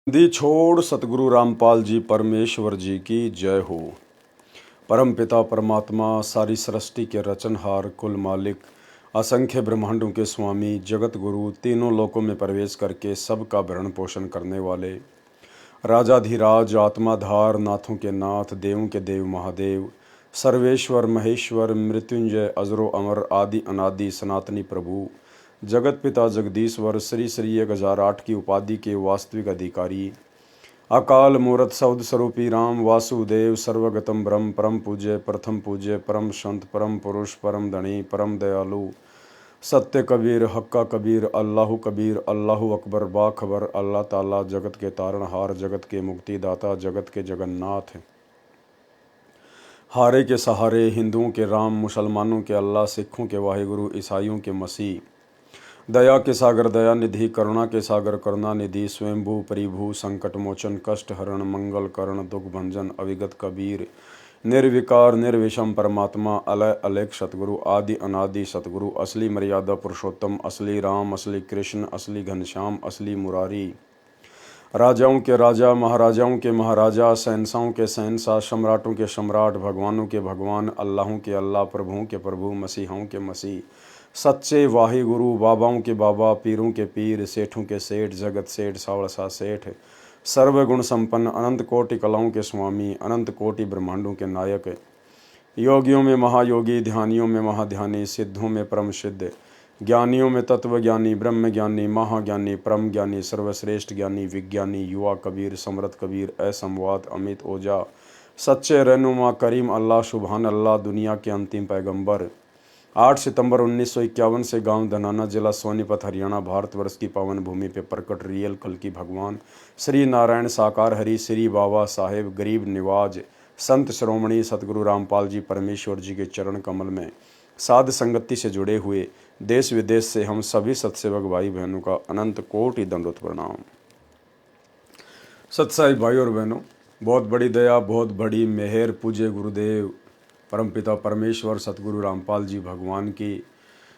दी छोड़ सतगुरु रामपाल जी परमेश्वर जी की जय हो। परम पिता परमात्मा सारी सृष्टि के रचनहार कुल मालिक असंख्य ब्रह्मांडों के स्वामी जगत गुरु तीनों लोकों में प्रवेश करके सबका भरण पोषण करने वाले राजाधिराज आत्माधार नाथों के नाथ देवों के देव महादेव सर्वेश्वर महेश्वर मृत्युंजय अजरो अमर आदि अनादि सनातनी प्रभु जगत पिता जगदीश्वर श्री श्री 1008 की उपाधि के वास्तविक अधिकारी अकाल मूर्त सौद स्वरूपी राम वासुदेव सर्वगतम ब्रह्म परम पूज्य परम संत परम पुरुष परम धनी परम दयालु सत्य कबीर हक्का कबीर अल्लाहु अकबर बाखबर अल्लाह ताला जगत के तारणहार जगत के मुक्तिदाता जगत के जगन्नाथ हारे के सहारे हिंदुओं के राम मुसलमानों के अल्लाह सिखों के वाहिगुरु ईसाइयों के मसीह दया के सागर दया निधि करुणा के सागर करुणा निधि स्वयंभू परिभू संकट मोचन कष्ट हरण मंगल करण दुख भंजन अविगत कबीर निर्विकार निर्विषम परमात्मा अलय अलेख सतगुरु आदि अनादि सतगुरु असली मर्यादा पुरुषोत्तम असली राम असली कृष्ण असली घनश्याम असली मुरारी राजाओं के राजा महाराजाओं के महाराजा शहंशाहों के शहंशाह सम्राटों के सम्राट भगवानों के भगवान अल्लाहों के अल्लाह प्रभुओं के प्रभु मसीहों के मसीह सच्चे वाहि गुरु बाबाओं के बाबा पीरों के पीर सेठों के सेठ जगत सेठ सावड़सा सेठ सर्वगुण संपन्न अनंत कोटि कलाओं के स्वामी अनंत कोटि ब्रह्मांडों के नायक योगियों में महायोगी ध्यानियों में महाध्यानी सिद्धों में परम सिद्ध ज्ञानियों में तत्व ज्ञानी ब्रह्म ज्ञानी महाज्ञानी परम ज्ञानी सर्वश्रेष्ठ ज्ञानी विज्ञानी युवा कबीर समृत कबीर असंवाद अमित ओझा सच्चे रहनुमा करीम अल्लाह सुबहान अल्लाह दुनिया के अंतिम पैगंबर 8 सितंबर 1951 से गांव धनाना जिला सोनीपत हरियाणा भारतवर्ष की पावन भूमि पे प्रकट रियल कल की भगवान श्री नारायण साकार हरि श्री बाबा साहेब गरीब निवाज संत श्रोमणी सतगुरु रामपाल जी परमेश्वर जी के चरण कमल में साध संगति से जुड़े हुए देश विदेश से हम सभी सत्सेवक भाई बहनों का अनंत कोटि दंडोत प्रणाम। सत्साई भाई और बहनों, बहुत बड़ी दया बहुत बड़ी मेहर पूज्य गुरुदेव परमपिता परमेश्वर सतगुरु रामपाल जी भगवान की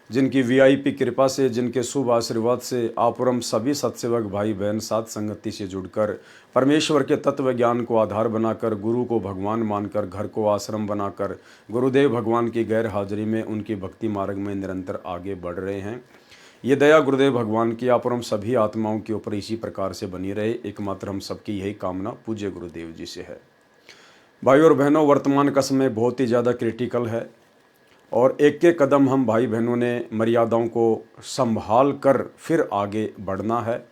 जिनकी वीआईपी कृपा से जिनके शुभ आशीर्वाद से आप और हम सभी सत्सेवक भाई बहन साथ संगति से जुड़कर परमेश्वर के तत्व ज्ञान को आधार बनाकर गुरु को भगवान मानकर घर को आश्रम बनाकर गुरुदेव भगवान की गैर हाजिरी में उनकी भक्ति मार्ग में निरंतर आगे बढ़ रहे हैं। ये दया गुरुदेव भगवान की आप और हम सभी आत्माओं के ऊपर इसी प्रकार से बनी रहे, एकमात्र हम सबकी यही कामना पूज्य गुरुदेव जी से है। भाई और बहनों, वर्तमान का समय बहुत ही ज़्यादा क्रिटिकल है और एक एक कदम हम भाई बहनों ने मर्यादाओं को संभाल कर फिर आगे बढ़ना है।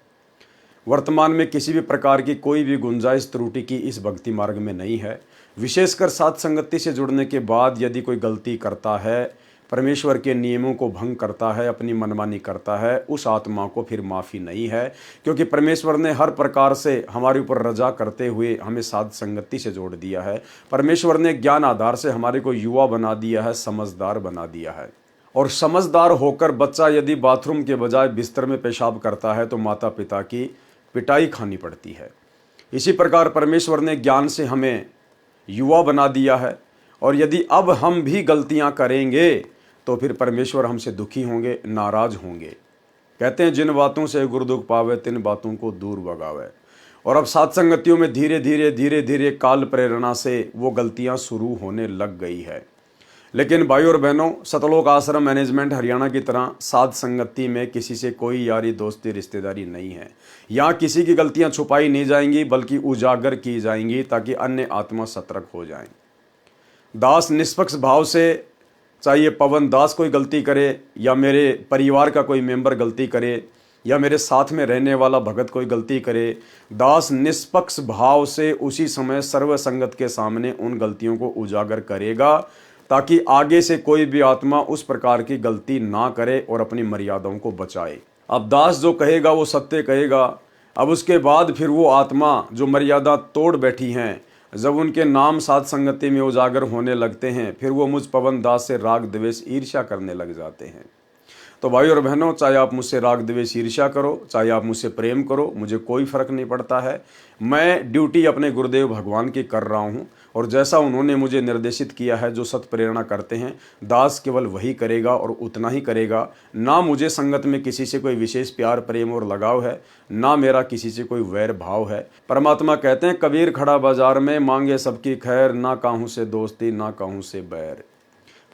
वर्तमान में किसी भी प्रकार की कोई भी गुंजाइश त्रुटि की इस भक्ति मार्ग में नहीं है। विशेषकर साथ संगति से जुड़ने के बाद यदि कोई गलती करता है, परमेश्वर के नियमों को भंग करता है, अपनी मनमानी करता है, उस आत्मा को फिर माफ़ी नहीं है, क्योंकि परमेश्वर ने हर प्रकार से हमारे ऊपर रजा करते हुए हमें साध संगति से जोड़ दिया है। परमेश्वर ने ज्ञान आधार से हमारे को युवा बना दिया है, समझदार बना दिया है। और समझदार होकर बच्चा यदि बाथरूम के बजाय बिस्तर में पेशाब करता है तो माता पिता की पिटाई खानी पड़ती है। इसी प्रकार परमेश्वर ने ज्ञान से हमें युवा बना दिया है और यदि अब हम भी गलतियां करेंगे तो फिर परमेश्वर हमसे दुखी होंगे, नाराज होंगे। कहते हैं जिन बातों से गुरु दुख पावे तिन बातों को दूर भगावे। और अब साथ संगतियों में धीरे धीरे काल प्रेरणा से वो गलतियां शुरू होने लग गई है। लेकिन भाई और बहनों, सतलोक आश्रम मैनेजमेंट हरियाणा की तरह साध संगति में किसी से कोई यारी दोस्ती रिश्तेदारी नहीं है। यहाँ किसी की गलतियां छुपाई नहीं जाएंगी बल्कि उजागर की जाएंगी ताकि अन्य आत्मा सतर्क हो जाएं। दास निष्पक्ष भाव से, चाहे पवन दास कोई गलती करे या मेरे परिवार का कोई मेंबर गलती करे या मेरे साथ में रहने वाला भगत कोई गलती करे, दास निष्पक्ष भाव से उसी समय सर्व संगत के सामने उन गलतियों को उजागर करेगा ताकि आगे से कोई भी आत्मा उस प्रकार की गलती ना करे और अपनी मर्यादाओं को बचाए। अब दास जो कहेगा वो सत्य कहेगा। अब उसके बाद फिर वो आत्मा जो मर्यादा तोड़ बैठी हैं, जब उनके नाम साध संगति में उजागर होने लगते हैं, फिर वो मुझ पवन दास से राग द्वेष ईर्ष्या करने लग जाते हैं। तो भाई और बहनों, चाहे आप मुझसे राग द्वेष ईर्ष्या करो, चाहे आप मुझसे प्रेम करो, मुझे कोई फर्क नहीं पड़ता है। मैं ड्यूटी अपने गुरुदेव भगवान की कर रहा हूँ और जैसा उन्होंने मुझे निर्देशित किया है, जो सत प्रेरणा करते हैं, दास केवल वही करेगा और उतना ही करेगा। ना मुझे संगत में किसी से कोई विशेष प्यार प्रेम और लगाव है, ना मेरा किसी से कोई वैर भाव है। परमात्मा कहते हैं, कबीर खड़ा बाजार में मांगे सबकी खैर, ना काहूं से दोस्ती ना काहूं से बैर।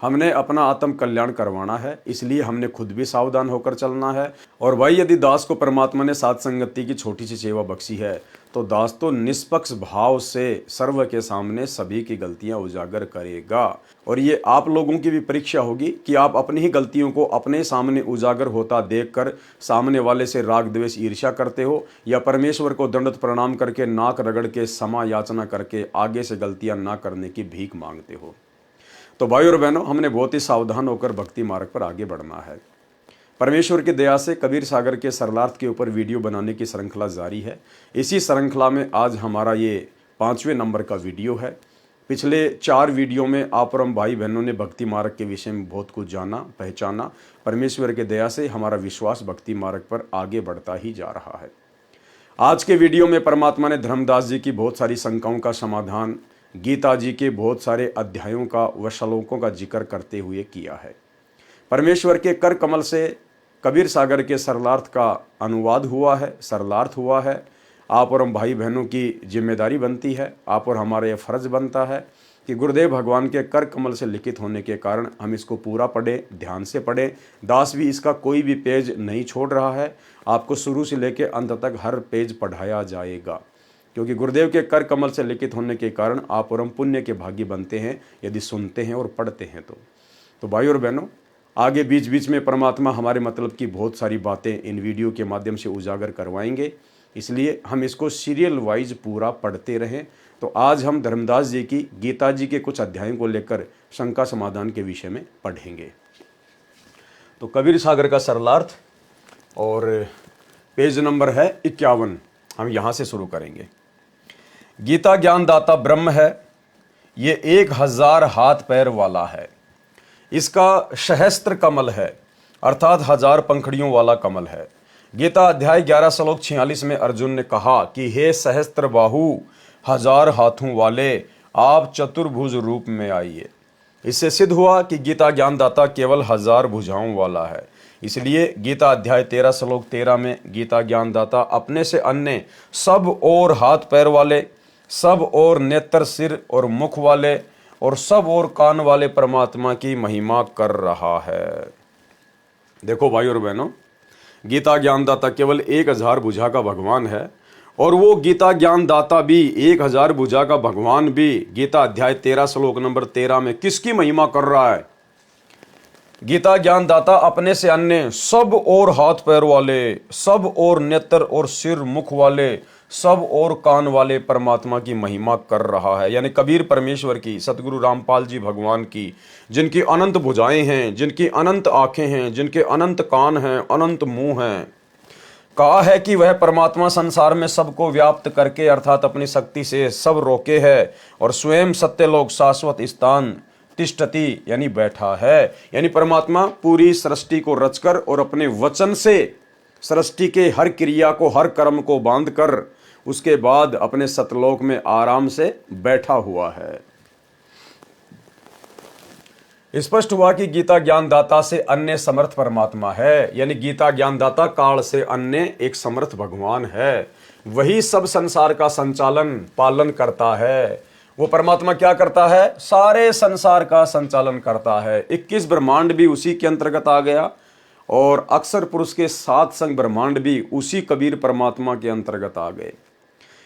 हमने अपना आत्म कल्याण करवाना है, इसलिए हमने खुद भी सावधान होकर चलना है। और भाई, यदि दास को परमात्मा ने साथ संगति की छोटी सी सेवा बख्शी है, तो दास तो निष्पक्ष भाव से सर्व के सामने सभी की गलतियां उजागर करेगा। और ये आप लोगों की भी परीक्षा होगी कि आप अपनी ही गलतियों को अपने सामने उजागर होता देखकर सामने वाले से राग द्वेष ईर्ष्या करते हो, या परमेश्वर को दंडवत प्रणाम करके नाक रगड़ के क्षमा याचना करके आगे से गलतियां ना करने की भीख मांगते हो। तो भाई और बहनों, हमने बहुत ही सावधान होकर भक्ति मार्ग पर आगे बढ़ना है। परमेश्वर की दया से कबीर सागर के सरलार्थ के ऊपर वीडियो बनाने की श्रृंखला जारी है। इसी श्रृंखला में आज हमारा ये 5वें नंबर का वीडियो है। पिछले 4 वीडियो में आप और हम भाई बहनों ने भक्ति मार्ग के विषय में बहुत कुछ जाना, पहचाना। परमेश्वर की दया से हमारा विश्वास भक्ति मार्ग पर आगे बढ़ता ही जा रहा है। आज के वीडियो में परमात्मा ने धर्मदास जी की बहुत सारी शंकाओं का समाधान, गीता जी के बहुत सारे अध्यायों का व श्लोकों का जिक्र करते हुए किया है। परमेश्वर के कर कमल से कबीर सागर के सरलार्थ का अनुवाद हुआ है, सरलार्थ हुआ है। आप और हम भाई बहनों की जिम्मेदारी बनती है, आप और हमारा यह फर्ज बनता है कि गुरुदेव भगवान के कर कमल से लिखित होने के कारण हम इसको पूरा पढ़ें, ध्यान से पढ़ें। दास भी इसका कोई भी पेज नहीं छोड़ रहा है, आपको शुरू से लेकर अंत तक हर पेज पढ़ाया जाएगा, क्योंकि गुरुदेव के कर कमल से लिखित होने के कारण आप और हम पुण्य के भागी बनते हैं यदि सुनते हैं और पढ़ते हैं। तो भाई और बहनों, आगे बीच बीच में परमात्मा हमारे मतलब की बहुत सारी बातें इन वीडियो के माध्यम से उजागर करवाएंगे, इसलिए हम इसको सीरियल वाइज पूरा पढ़ते रहें। तो आज हम धर्मदास जी की गीता जी के कुछ अध्यायों को लेकर शंका समाधान के विषय में पढ़ेंगे। तो कबीर सागर का सरलार्थ और पेज नंबर है 51, हम यहाँ से शुरू करेंगे। गीता ज्ञानदाता ब्रह्म है, ये 1000 हाथ पैर वाला है। इसका सहस्त्र कमल है, अर्थात 1000 पंखड़ियों वाला कमल है। गीता अध्याय 11 श्लोक 46 में अर्जुन ने कहा कि हे सहस्त्र बाहु, 1000 हाथों वाले, आप चतुर्भुज रूप में आइए। इससे सिद्ध हुआ कि गीता ज्ञानदाता केवल 1000 भुजाओं वाला है। इसलिए गीता अध्याय 13 श्लोक 13 में गीता ज्ञानदाता अपने से अन्य सब और हाथ पैर वाले, सब और नेत्र सिर और मुख वाले और सब और कान वाले परमात्मा की महिमा कर रहा है। देखो भाई और बहनों, गीता ज्ञानदाता केवल 1000 भुजा का भगवान है, और वो गीता ज्ञानदाता भी 1000 भुजा का भगवान भी गीता अध्याय 13 श्लोक नंबर 13 में किसकी महिमा कर रहा है? गीता ज्ञानदाता अपने से अन्य सब और हाथ पैर वाले, सब और नेत्र और सिर मुख वाले, सब और कान वाले परमात्मा की महिमा कर रहा है। यानी कबीर परमेश्वर की, सतगुरु रामपाल जी भगवान की, जिनकी अनंत भुजाएं हैं, जिनकी अनंत आंखें हैं, जिनके अनंत कान हैं, अनंत मुंह हैं। कहा है कि वह परमात्मा संसार में सबको व्याप्त करके अर्थात अपनी शक्ति से सब रोके है, और स्वयं सत्यलोक शाश्वत स्थान तिष्ठति यानी बैठा है। यानी परमात्मा पूरी सृष्टि को रचकर और अपने वचन से सृष्टि के हर क्रिया को, हर कर्म को बांध कर उसके बाद अपने सतलोक में आराम से बैठा हुआ है। स्पष्ट हुआ कि गीता ज्ञानदाता से अन्य समर्थ परमात्मा है। यानी गीता ज्ञानदाता काल से अन्य एक समर्थ भगवान है। वही सब संसार का संचालन पालन करता है। वो परमात्मा क्या करता है? सारे संसार का संचालन करता है। 21 ब्रह्मांड भी उसी के अंतर्गत आ गया, और अक्षर पुरुष के 7 संग ब्रह्मांड भी उसी कबीर परमात्मा के अंतर्गत आ गए।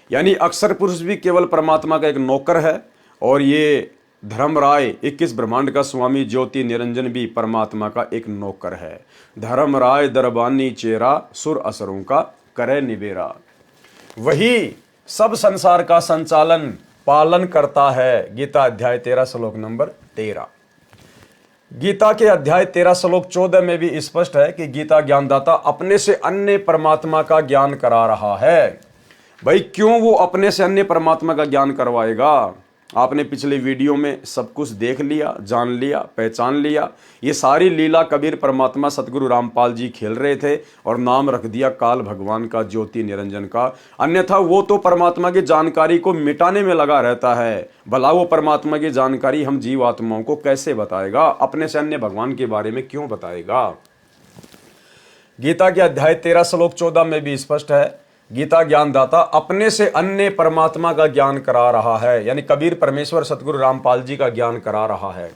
यानी अक्षर पुरुष भी केवल परमात्मा का एक नौकर है, और ये धर्मराय 21 ब्रह्मांड का स्वामी ज्योति निरंजन भी परमात्मा का एक नौकर है। धर्मराय दरबानी चेरा, सुर असरों का करे निबेरा। वही सब संसार का संचालन पालन करता है। गीता अध्याय 13 श्लोक नंबर 13। गीता के अध्याय 13 श्लोक 14 में भी स्पष्ट है कि गीता ज्ञानदाता अपने से अन्य परमात्मा का ज्ञान करा रहा है। भाई क्यों वो अपने से अन्य परमात्मा का ज्ञान करवाएगा? आपने पिछले वीडियो में सब कुछ देख लिया, जान लिया, पहचान लिया। ये सारी लीला कबीर परमात्मा सतगुरु रामपाल जी खेल रहे थे और नाम रख दिया काल भगवान का, ज्योति निरंजन का। अन्यथा वो तो परमात्मा की जानकारी को मिटाने में लगा रहता है। भला वो परमात्मा की जानकारी हम जीव आत्माओं को कैसे बताएगा? अपने से अन्य भगवान के बारे में क्यों बताएगा? गीता के अध्याय 13 श्लोक 14 में भी स्पष्ट है, गीता ज्ञानदाता अपने से अन्य परमात्मा का ज्ञान करा रहा है, यानी कबीर परमेश्वर सतगुरु रामपाल जी का ज्ञान करा रहा है।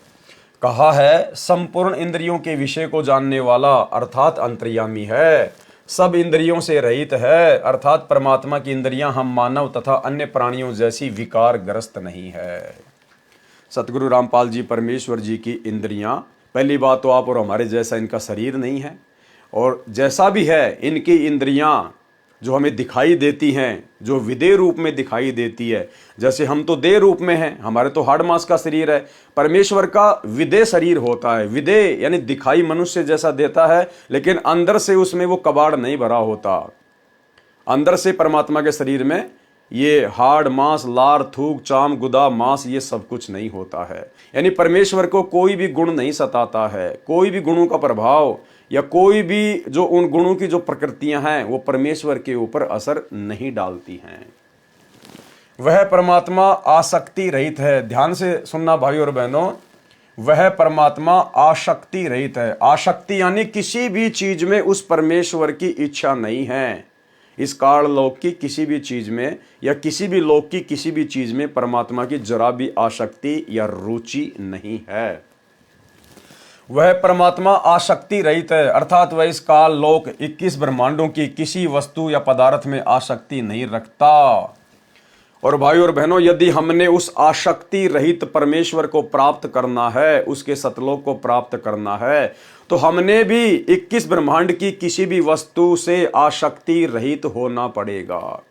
कहा है संपूर्ण इंद्रियों के विषय को जानने वाला अर्थात अंतर्यामी है, सब इंद्रियों से रहित है, अर्थात परमात्मा की इंद्रियां हम मानव तथा अन्य प्राणियों जैसी विकार ग्रस्त नहीं है। सतगुरु रामपाल जी परमेश्वर जी की इंद्रियां, पहली बात तो आप और हमारे जैसा इनका शरीर नहीं है, और जैसा भी है इनकी इंद्रियां जो हमें दिखाई देती हैं, जो विदेह रूप में दिखाई देती है, जैसे हम तो देह रूप में हैं, हमारे तो हाड़ मांस का शरीर है, परमेश्वर का विदेह शरीर होता है। विदेह यानी दिखाई मनुष्य जैसा देता है, लेकिन अंदर से उसमें वो कबाड़ नहीं भरा होता। अंदर से परमात्मा के शरीर में ये हाड़ मांस, लार, थूक, चाम, गुदा, मांस, ये सब कुछ नहीं होता है। यानी परमेश्वर को कोई भी गुण नहीं सताता है, कोई भी गुणों का प्रभाव या कोई भी जो उन गुणों की जो प्रकृतियां हैं वो परमेश्वर के ऊपर असर नहीं डालती हैं। वह परमात्मा आसक्ति रहित है। ध्यान से सुनना भाई और बहनों, वह परमात्मा आसक्ति रहित है। आसक्ति यानी किसी भी चीज में उस परमेश्वर की इच्छा नहीं है। इस काल लोक की किसी भी चीज में या किसी भी लोक की किसी भी चीज में परमात्मा की जरा भी आसक्ति या रुचि नहीं है। वह परमात्मा आसक्ति रहित है, अर्थात वह इस काल लोक 21 ब्रह्मांडों की किसी वस्तु या पदार्थ में आसक्ति नहीं रखता। और भाई और बहनों, यदि हमने उस आसक्ति रहित परमेश्वर को प्राप्त करना है, उसके सतलोक को प्राप्त करना है, तो हमने भी 21 ब्रह्मांड की किसी भी वस्तु से आसक्ति रहित होना पड़ेगा।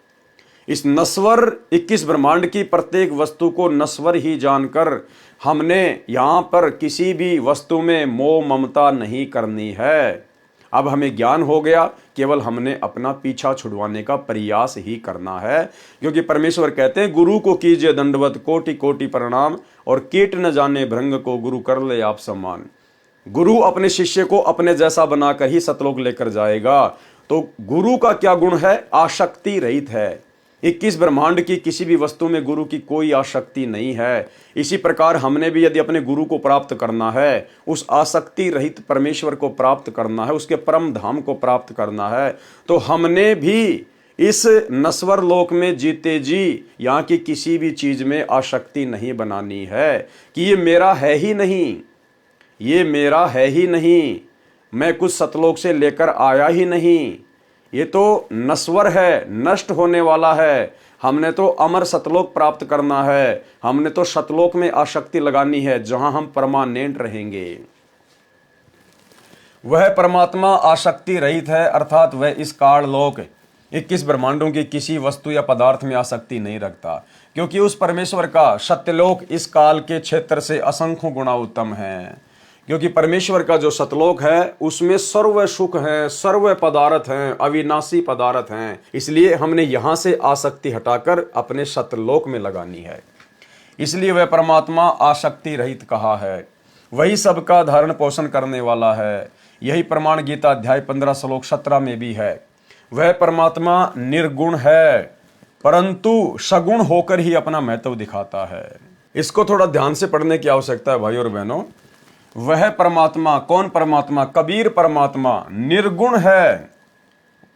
इस नश्वर 21 ब्रह्मांड की प्रत्येक वस्तु को नश्वर ही जानकर हमने यहाँ पर किसी भी वस्तु में मोह ममता नहीं करनी है। अब हमें ज्ञान हो गया, केवल हमने अपना पीछा छुड़वाने का प्रयास ही करना है। क्योंकि परमेश्वर कहते हैं, गुरु को कीजिए दंडवत, कोटि कोटि प्रणाम, और कीट न जाने भृंग को गुरु कर ले आप सम्मान। गुरु अपने शिष्य को अपने जैसा बनाकर ही सतलोक लेकर जाएगा। तो गुरु का क्या गुण है? आसक्ति रहित है। 21 ब्रह्मांड की किसी भी वस्तु में गुरु की कोई आसक्ति नहीं है। इसी प्रकार हमने भी यदि अपने गुरु को प्राप्त करना है, उस आसक्ति रहित परमेश्वर को प्राप्त करना है, उसके परम धाम को प्राप्त करना है, तो हमने भी इस नश्वर लोक में जीते जी यहाँ की किसी भी चीज में आसक्ति नहीं बनानी है कि ये मेरा है ही नहीं, ये मेरा है ही नहीं, मैं कुछ सतलोक से लेकर आया ही नहीं, ये तो नश्वर है, नष्ट होने वाला है। हमने तो अमर सतलोक प्राप्त करना है, हमने तो सतलोक में आसक्ति लगानी है जहां हम परमानेंट रहेंगे। वह परमात्मा आसक्ति रहित है, अर्थात वह इस काल लोक 21 ब्रह्मांडों की किसी वस्तु या पदार्थ में आसक्ति नहीं रखता, क्योंकि उस परमेश्वर का सत्यलोक इस काल के क्षेत्र से असंख्य गुणा उत्तम है। क्योंकि परमेश्वर का जो सतलोक है उसमें सर्व सुख है, सर्व पदार्थ हैं, अविनाशी पदार्थ हैं। इसलिए हमने यहां से आसक्ति हटाकर अपने सतलोक में लगानी है। इसलिए वह परमात्मा आसक्ति रहित कहा है। वही सबका धारण पोषण करने वाला है। यही प्रमाण गीता अध्याय 15 श्लोक 17 में भी है। वह परमात्मा निर्गुण है, परंतु सगुण होकर ही अपना महत्व दिखाता है। इसको थोड़ा ध्यान से पढ़ने की आवश्यकता है भाई और बहनों। वह परमात्मा, कौन परमात्मा? कबीर परमात्मा निर्गुण है,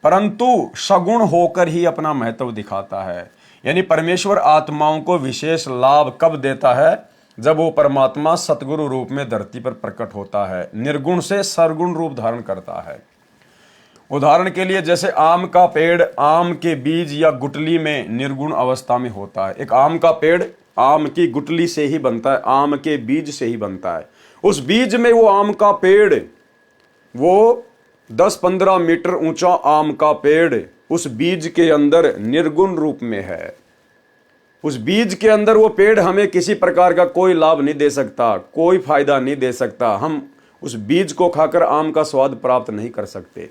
परंतु सगुण होकर ही अपना महत्व दिखाता है। यानी परमेश्वर आत्माओं को विशेष लाभ कब देता है? जब वो परमात्मा सतगुरु रूप में धरती पर प्रकट होता है, निर्गुण से सरगुण रूप धारण करता है। उदाहरण के लिए जैसे आम का पेड़ आम के बीज या गुटली में निर्गुण अवस्था में होता है। एक आम का पेड़ आम की गुटली से ही बनता है, आम के बीज से ही बनता है। उस बीज में वो आम का पेड़, वो 10-15 मीटर ऊंचा आम का पेड़ उस बीज के अंदर निर्गुण रूप में है। उस बीज के अंदर वो पेड़ हमें किसी प्रकार का कोई लाभ नहीं दे सकता, कोई फायदा नहीं दे सकता। हम उस बीज को खाकर आम का स्वाद प्राप्त नहीं कर सकते।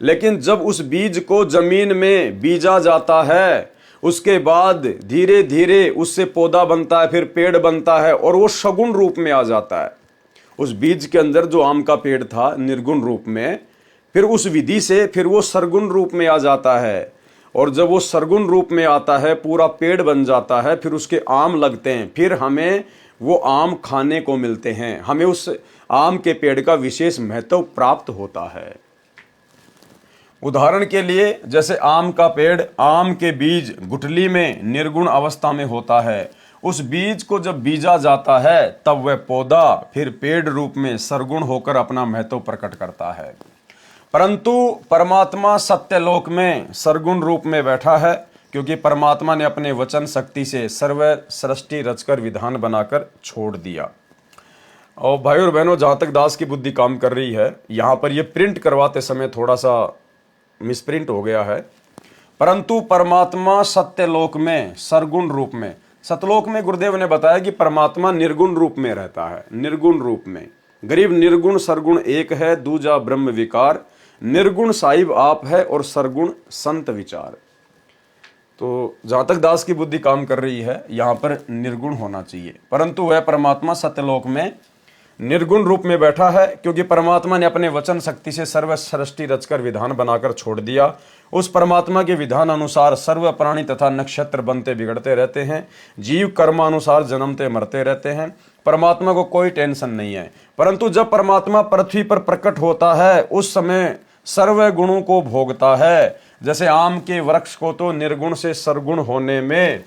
लेकिन जब उस बीज को जमीन में बीजा जाता है, उसके बाद धीरे धीरे उससे पौधा बनता है, फिर पेड़ बनता है और वो सगुण रूप में आ जाता है। उस बीज के अंदर जो आम का पेड़ था निर्गुण रूप में, फिर उस विधि से फिर वो सरगुण रूप में आ जाता है। और जब वो सरगुण रूप में आता है, पूरा पेड़ बन जाता है, फिर उसके आम लगते हैं, फिर हमें वो आम खाने को मिलते हैं, हमें उस आम के पेड़ का विशेष महत्व प्राप्त होता है। उदाहरण के लिए जैसे आम का पेड़, आम के बीज गुठली में निर्गुण अवस्था में होता है, उस बीज को जब बीजा जाता है तब वह पौधा फिर पेड़ रूप में सरगुण होकर अपना महत्व प्रकट करता है। परंतु परमात्मा सत्यलोक में सरगुण रूप में बैठा है, क्योंकि परमात्मा ने अपने वचन शक्ति से सर्व सृष्टि रचकर विधान बनाकर छोड़ दिया। और भाई और बहनों, जहाँ तक दास की बुद्धि काम कर रही है, यहाँ पर ये प्रिंट करवाते समय थोड़ा सा मिसप्रिंट हो गया है। परंतु परमात्मा सत्यलोक में सरगुण रूप में, सतलोक में गुरुदेव ने बताया कि परमात्मा निर्गुण रूप में रहता है। निर्गुण रूप में गरीब निर्गुण सरगुण एक है, दूजा ब्रह्म विकार, निर्गुण साहिब आप है और सरगुण संत विचार। तो जहां तक दास की बुद्धि काम कर रही है, यहां पर निर्गुण होना चाहिए, परंतु वह परमात्मा सत्यलोक में निर्गुण रूप में बैठा है, क्योंकि परमात्मा ने अपने वचन शक्ति से सर्व सृष्टि रचकर विधान बनाकर छोड़ दिया। उस परमात्मा के विधान अनुसार सर्व प्राणी तथा नक्षत्र बनते बिगड़ते रहते हैं, जीव कर्मानुसार जन्मते मरते रहते हैं। परमात्मा को कोई टेंशन नहीं है। परंतु जब परमात्मा पृथ्वी पर प्रकट होता है, उस समय सर्व गुणों को भोगता है। जैसे आम के वृक्ष को तो निर्गुण से सरगुण होने में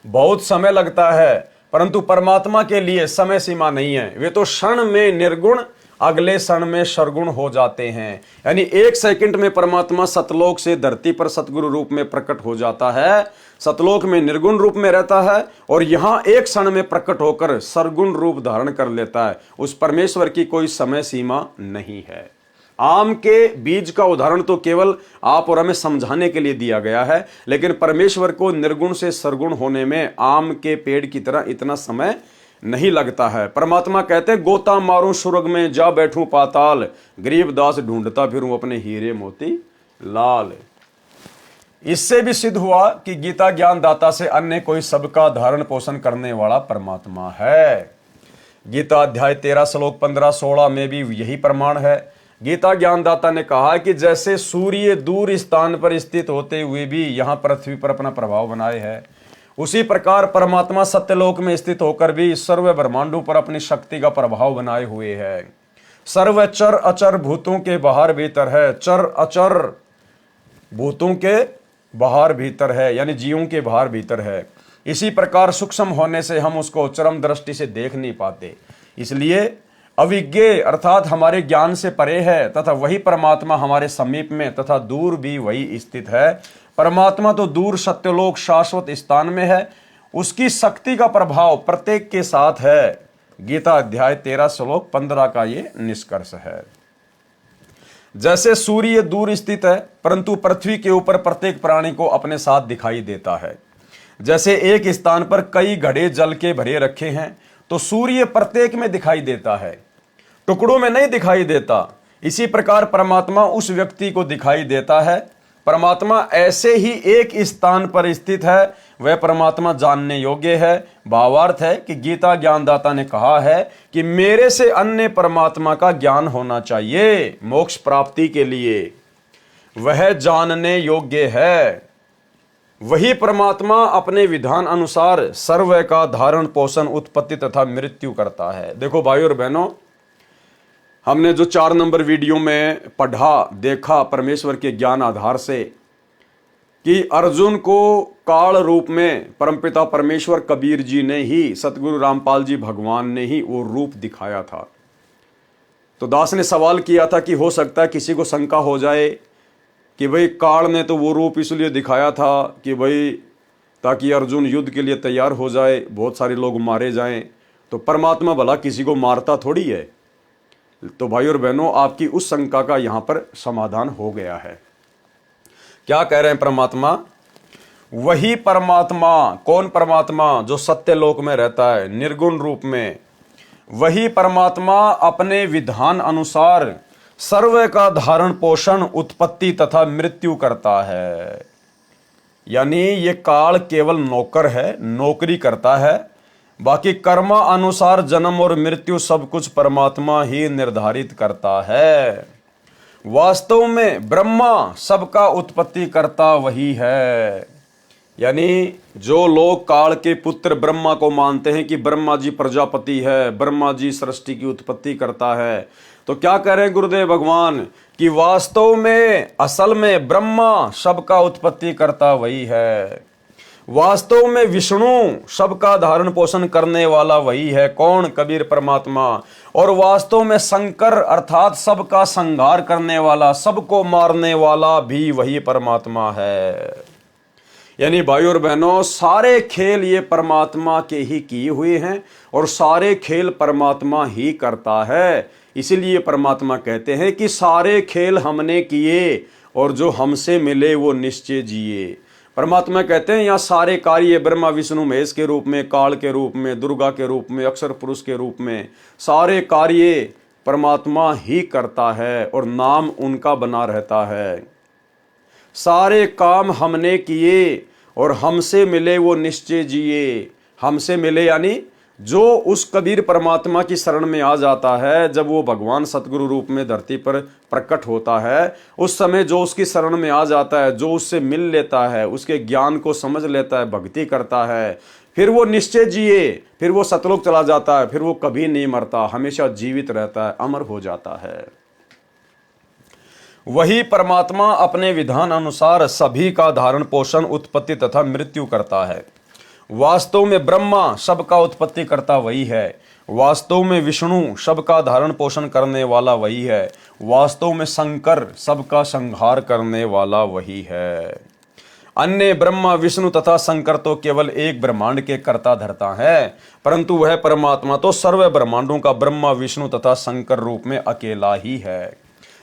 बहुत समय लगता है, परंतु परमात्मा के लिए समय सीमा नहीं है। वे तो क्षण में निर्गुण, अगले क्षण में सरगुण हो जाते हैं। यानी एक सेकंड में परमात्मा सतलोक से धरती पर सतगुरु रूप में प्रकट हो जाता है, सतलोक में निर्गुण रूप में रहता है और यहां एक क्षण में प्रकट होकर सरगुण रूप धारण कर लेता है। उस परमेश्वर की कोई समय सीमा नहीं है। आम के बीज का उदाहरण तो केवल आप और हमें समझाने के लिए दिया गया है, लेकिन परमेश्वर को निर्गुण से सरगुण होने में आम के पेड़ की तरह इतना समय नहीं लगता है। परमात्मा कहते हैं, गोता मारूं सुरग में जा बैठूं पाताल, गरीबदास ढूंढता फिरूं अपने हीरे मोती लाल। इससे भी सिद्ध हुआ कि गीता ज्ञान दाता से अन्य कोई सबका धारण पोषण करने वाला परमात्मा है। गीता अध्याय 13 श्लोक 15-16 में भी यही प्रमाण है। गीता ज्ञानदाता ने कहा कि जैसे सूर्य दूर स्थान पर स्थित होते हुए भी यहां पृथ्वी पर अपना प्रभाव बनाए है, उसी प्रकार परमात्मा सत्यलोक में स्थित होकर भी सर्व ब्रह्मांडों पर अपनी शक्ति का प्रभाव बनाए हुए है। सर्व चर अचर भूतों के बाहर भीतर है, चर अचर भूतों के बाहर भीतर है, यानी जीवों के बाहर भीतर है। इसी प्रकार सूक्ष्म होने से हम उसको चरम दृष्टि से देख नहीं पाते, इसलिए अविज्ञ अर्थात हमारे ज्ञान से परे है, तथा वही परमात्मा हमारे समीप में तथा दूर भी वही स्थित है। परमात्मा तो दूर सत्यलोक शाश्वत स्थान में है, उसकी शक्ति का प्रभाव प्रत्येक के साथ है। गीता अध्याय 13 श्लोक 15 का ये निष्कर्ष है। जैसे सूर्य दूर स्थित है, परंतु पृथ्वी के ऊपर प्रत्येक प्राणी को अपने साथ दिखाई देता है। जैसे एक स्थान पर कई घड़े जल के भरे रखे हैं, तो सूर्य प्रत्येक में दिखाई देता है, टुकड़ों में नहीं दिखाई देता। इसी प्रकार परमात्मा उस व्यक्ति को दिखाई देता है। परमात्मा ऐसे ही एक स्थान पर स्थित है, वह परमात्मा जानने योग्य है। भावार्थ है कि गीता ज्ञानदाता ने कहा है कि मेरे से अन्य परमात्मा का ज्ञान होना चाहिए मोक्ष प्राप्ति के लिए, वह जानने योग्य है। वही परमात्मा अपने विधान अनुसार सर्व का धारण पोषण उत्पत्ति तथा मृत्यु करता है। देखो भाई और बहनों, हमने जो 4 नंबर वीडियो में पढ़ा देखा परमेश्वर के ज्ञान आधार से कि अर्जुन को काल रूप में परमपिता परमेश्वर कबीर जी ने ही, सतगुरु रामपाल जी भगवान ने ही वो रूप दिखाया था। तो दास ने सवाल किया था कि हो सकता है किसी को शंका हो जाए कि भाई काल ने तो वो रूप इसलिए दिखाया था कि भाई ताकि अर्जुन युद्ध के लिए तैयार हो जाए, बहुत सारे लोग मारे जाएं, तो परमात्मा भला किसी को मारता थोड़ी है। तो भाई और बहनों, आपकी उस शंका का यहां पर समाधान हो गया है। क्या कह रहे हैं परमात्मा? वही परमात्मा, कौन परमात्मा? जो सत्यलोक में रहता है निर्गुण रूप में, वही परमात्मा अपने विधान अनुसार सर्व का धारण पोषण उत्पत्ति तथा मृत्यु करता है। यानी ये काल केवल नौकर है, नौकरी करता है। बाकी कर्म अनुसार जन्म और मृत्यु सब कुछ परमात्मा ही निर्धारित करता है। वास्तव में ब्रह्मा सबका उत्पत्ति करता वही है। यानी जो लोग काल के पुत्र ब्रह्मा को मानते हैं कि ब्रह्मा जी प्रजापति है, ब्रह्मा जी सृष्टि की उत्पत्ति करता है, तो क्या कह रहे हैं गुरुदेव भगवान कि वास्तव में असल में ब्रह्मा सबका उत्पत्ति करता वही है। वास्तव में विष्णु सबका धारण पोषण करने वाला वही है। कौन? कबीर परमात्मा। और वास्तव में शंकर अर्थात सबका संहार करने वाला, सबको मारने वाला भी वही परमात्मा है। यानी भाई और बहनों, सारे खेल ये परमात्मा के ही किए हुए हैं और सारे खेल परमात्मा ही करता है। इसीलिए परमात्मा कहते हैं कि सारे खेल हमने किए और जो हमसे मिले वो निश्चय जिए। परमात्मा कहते हैं यहाँ सारे कार्य ब्रह्मा विष्णु महेश के रूप में, काल के रूप में, दुर्गा के रूप में, अक्षर पुरुष के रूप में, सारे कार्य परमात्मा ही करता है और नाम उनका बना रहता है। सारे काम हमने किए और हमसे मिले वो निश्चय जिए। हमसे मिले यानी जो उस कबीर परमात्मा की शरण में आ जाता है, जब वो भगवान सतगुरु रूप में धरती पर प्रकट होता है, उस समय जो उसकी शरण में आ जाता है, जो उससे मिल लेता है, उसके ज्ञान को समझ लेता है, भक्ति करता है, फिर वो निश्चय जिए, फिर वो सतलोक चला जाता है, फिर वो कभी नहीं मरता, हमेशा जीवित रहता है, अमर हो जाता है। वही परमात्मा अपने विधान अनुसार सभी का धारण पोषण, उत्पत्ति तथा मृत्यु करता है। वास्तव में ब्रह्मा सबका उत्पत्ति करता वही है। वास्तव में विष्णु सबका धारण पोषण करने वाला वही है। वास्तव में शंकर सबका संहार करने वाला वही है। अन्य ब्रह्मा विष्णु तथा शंकर तो केवल एक ब्रह्मांड के कर्ता धर्ता है, परंतु वह परमात्मा तो सर्व ब्रह्मांडों का ब्रह्मा विष्णु तथा शंकर रूप में अकेला ही है।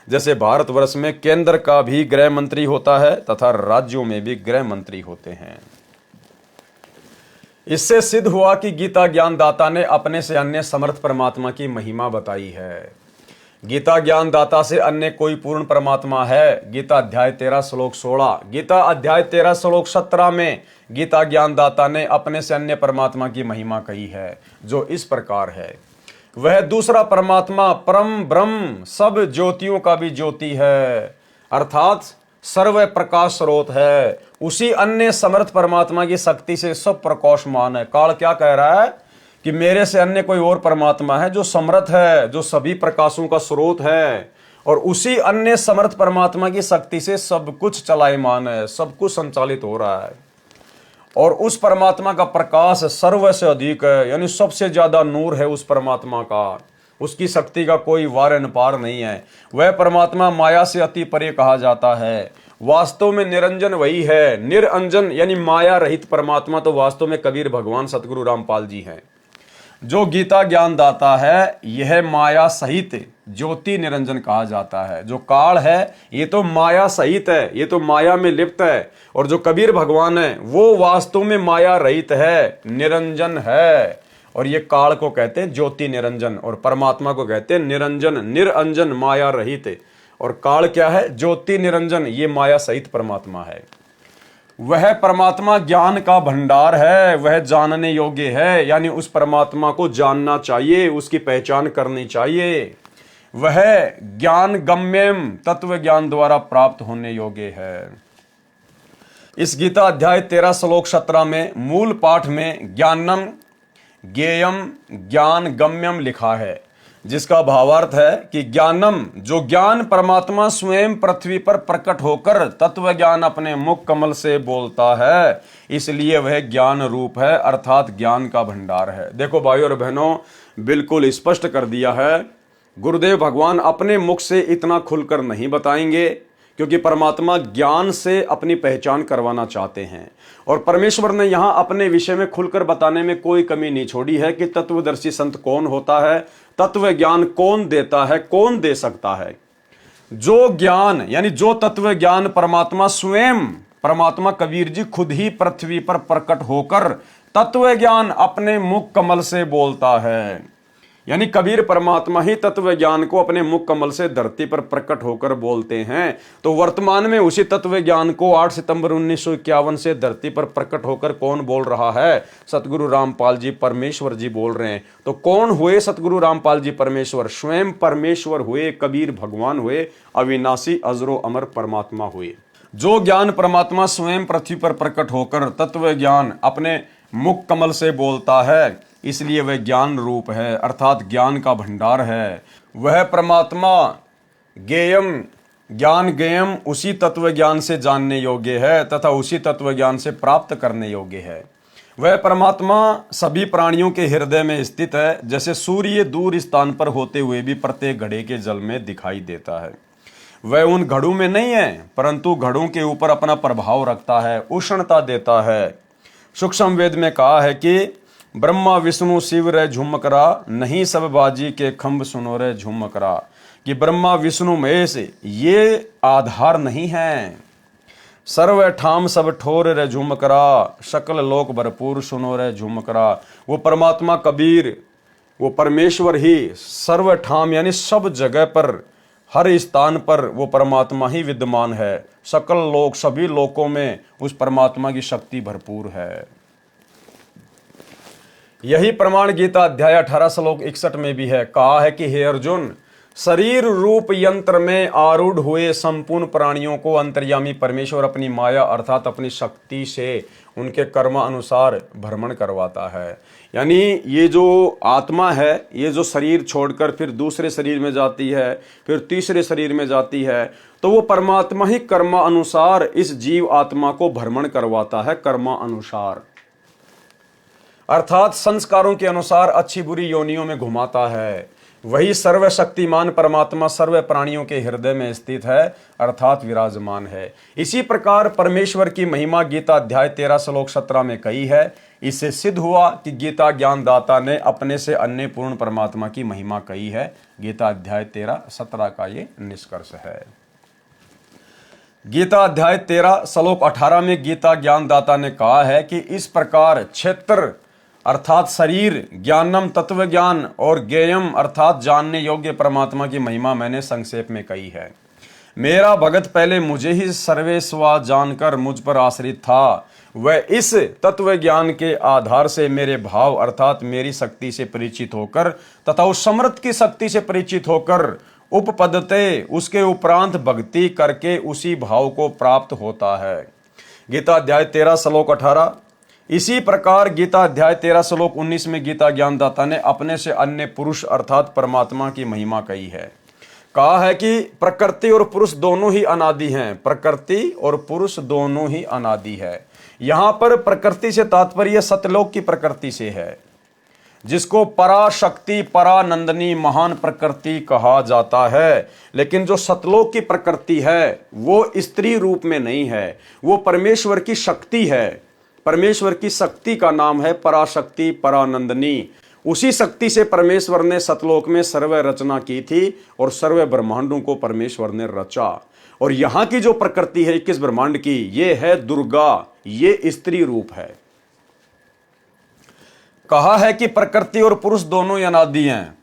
जैसे भारतवर्ष में केंद्र का भी गृह मंत्री होता है तथा राज्यों में भी गृह मंत्री होते हैं। इससे सिद्ध हुआ कि गीता ज्ञानदाता ने अपने से अन्य समर्थ परमात्मा की महिमा बताई है। गीता ज्ञानदाता से अन्य कोई पूर्ण परमात्मा है? गीता अध्याय 13 श्लोक 16, गीता अध्याय 13 श्लोक 17 में गीता ज्ञानदाता ने अपने से अन्य परमात्मा की महिमा कही है, जो इस प्रकार है। वह दूसरा परमात्मा परम ब्रह्म सब ज्योतियों का भी ज्योति है, अर्थात सर्व प्रकाश स्रोत है। उसी अन्य समर्थ परमात्मा की शक्ति से सब प्रकाशमान है। काल क्या कह रहा है कि मेरे से अन्य कोई और परमात्मा है जो समर्थ है, जो सभी प्रकाशों का स्रोत है, और उसी अन्य समर्थ परमात्मा की शक्ति से सब कुछ चलायमान है, सब कुछ संचालित हो रहा है। और उस परमात्मा का प्रकाश सर्व से अधिक है, यानी सबसे ज्यादा नूर है उस परमात्मा का। उसकी शक्ति का कोई वार न पार नहीं है। वह परमात्मा माया से अति परे कहा जाता है। वास्तव में निरंजन वही है। निरंजन यानी माया रहित परमात्मा तो वास्तव में कबीर भगवान सतगुरु रामपाल जी हैं। जो गीता ज्ञानदाता है यह माया सहित ज्योति निरंजन कहा जाता है। जो काल है ये तो माया सहित है, ये तो माया में लिप्त है, और जो कबीर भगवान है वो वास्तव में माया रहित है, निरंजन है। और ये काल को कहते हैं ज्योति निरंजन, और परमात्मा को कहते हैं निरंजन, निरंजन माया रहित। और काल क्या है? ज्योति निरंजन, ये माया सहित परमात्मा है। वह परमात्मा ज्ञान का भंडार है, वह जानने योग्य है, यानी उस परमात्मा को जानना चाहिए, उसकी पहचान करनी चाहिए। वह ज्ञान गम्यम तत्व ज्ञान द्वारा प्राप्त होने योग्य है। इस गीता अध्याय 13 श्लोक 17 में मूल पाठ में ज्ञानम ज्ञेयम ज्ञान गम्यम लिखा है, जिसका भावार्थ है कि ज्ञानम जो ज्ञान परमात्मा स्वयं पृथ्वी पर प्रकट होकर तत्व ज्ञान अपने मुख कमल से बोलता है, इसलिए वह ज्ञान रूप है, अर्थात ज्ञान का भंडार है। देखो भाई और बहनों, बिल्कुल स्पष्ट कर दिया है। गुरुदेव भगवान अपने मुख से इतना खुलकर नहीं बताएंगे, क्योंकि परमात्मा ज्ञान से अपनी पहचान करवाना चाहते हैं। और परमेश्वर ने यहाँ अपने विषय में खुलकर बताने में कोई कमी नहीं छोड़ी है कि तत्वदर्शी संत कौन होता है, तत्व ज्ञान कौन देता है, कौन दे सकता है। जो ज्ञान यानी जो तत्व ज्ञान परमात्मा स्वयं, परमात्मा कबीर जी खुद ही पृथ्वी पर प्रकट होकर तत्व ज्ञान अपने मुख कमल से बोलता है, यानी कबीर परमात्मा ही तत्व ज्ञान को अपने मुख कमल से धरती पर प्रकट होकर बोलते हैं। तो वर्तमान में उसी तत्व ज्ञान को 8 सितंबर 1951 से धरती पर प्रकट होकर कौन बोल रहा है? सतगुरु रामपाल जी परमेश्वर जी बोल रहे हैं। तो कौन हुए सतगुरु रामपाल जी परमेश्वर? स्वयं परमेश्वर हुए, कबीर भगवान हुए, अविनाशी अजरो अमर परमात्मा हुए। जो ज्ञान परमात्मा स्वयं पृथ्वी पर प्रकट होकर तत्व ज्ञान अपने मुख कमल से बोलता है, इसलिए वह ज्ञान रूप है, अर्थात ज्ञान का भंडार है। वह परमात्मा ज्ञेयम, ज्ञान ज्ञेयम उसी तत्व ज्ञान से जानने योग्य है तथा उसी तत्व ज्ञान से प्राप्त करने योग्य है। वह परमात्मा सभी प्राणियों के हृदय में स्थित है, जैसे सूर्य दूर स्थान पर होते हुए भी प्रत्येक घड़े के जल में दिखाई देता है। वह उन घड़ों में नहीं है, परंतु घड़ों के ऊपर अपना प्रभाव रखता है, उष्णता देता है। सूक्ष्म वेद में कहा है कि ब्रह्मा विष्णु शिव रे झुमकरा, नहीं सब बाजी के खंभ सुनो रे झुमकरा। कि ब्रह्मा विष्णु महेश ये आधार नहीं है, सर्व ठाम सब ठोर रे झुमकरा, सकल लोक भरपूर सुनो रे झुमकरा। वो परमात्मा कबीर, वो परमेश्वर ही सर्व ठाम यानी सब जगह पर, हर स्थान पर वो परमात्मा ही विद्यमान है। सकल लोक, सभी लोकों में उस परमात्मा की शक्ति भरपूर है। यही प्रमाण गीता अध्याय 18 श्लोक 61 में भी है। कहा है कि हे अर्जुन, शरीर रूप यंत्र में आरूढ़ हुए संपूर्ण प्राणियों को अंतर्यामी परमेश्वर अपनी माया अर्थात अपनी शक्ति से उनके कर्म अनुसार भ्रमण करवाता है। यानी ये जो आत्मा है, ये जो शरीर छोड़कर फिर दूसरे शरीर में जाती है, फिर तीसरे शरीर में जाती है, तो वो परमात्मा ही कर्म अनुसार इस जीव आत्मा को भ्रमण करवाता है, कर्म अनुसार अर्थात संस्कारों के अनुसार अच्छी बुरी योनियों में घुमाता है। वही सर्वशक्तिमान परमात्मा सर्व प्राणियों के हृदय में स्थित है, अर्थात विराजमान है। इसी प्रकार परमेश्वर की महिमा गीता अध्याय 13 श्लोक 17 में कही है। इससे सिद्ध हुआ कि गीता ज्ञानदाता ने अपने से अन्य पूर्ण परमात्मा की महिमा कही है। गीता अध्याय 13-17 का ये निष्कर्ष है। गीता अध्याय 13 श्लोक 18 में गीता ज्ञानदाता ने कहा है कि इस प्रकार क्षेत्र अर्थात शरीर, ज्ञानम तत्व ज्ञान और ज्ञेयम अर्थात जानने योग्य परमात्मा की महिमा मैंने संक्षेप में कही है। मेरा भगत पहले मुझे ही सर्वेस्वा जानकर मुझ पर आश्रित था, वह इस तत्व ज्ञान के आधार से मेरे भाव अर्थात मेरी शक्ति से परिचित होकर तथा उस समर्थ की शक्ति से परिचित होकर उपपदते उसके उपरांत भक्ति करके उसी भाव को प्राप्त होता है। गीता अध्याय 13 श्लोक 18। इसी प्रकार गीता अध्याय 13 श्लोक 19 में गीता ज्ञानदाता ने अपने से अन्य पुरुष अर्थात परमात्मा की महिमा कही है। कहा है कि प्रकृति और पुरुष दोनों ही अनादि हैं, प्रकृति और पुरुष दोनों ही अनादि है। यहां पर प्रकृति से तात्पर्य सतलोक की प्रकृति से है, जिसको पराशक्ति परानंदनी महान प्रकृति कहा जाता है। लेकिन जो सतलोक की प्रकृति है वो स्त्री रूप में नहीं है, वो परमेश्वर की शक्ति है। परमेश्वर की शक्ति का नाम है पराशक्ति परानंदनी। उसी शक्ति से परमेश्वर ने सतलोक में सर्व रचना की थी और सर्व ब्रह्मांडों को परमेश्वर ने रचा। और यहां की जो प्रकृति है 21 ब्रह्मांड की, ये है दुर्गा, ये स्त्री रूप है। कहा है कि प्रकृति और पुरुष दोनों ही अनादि हैं।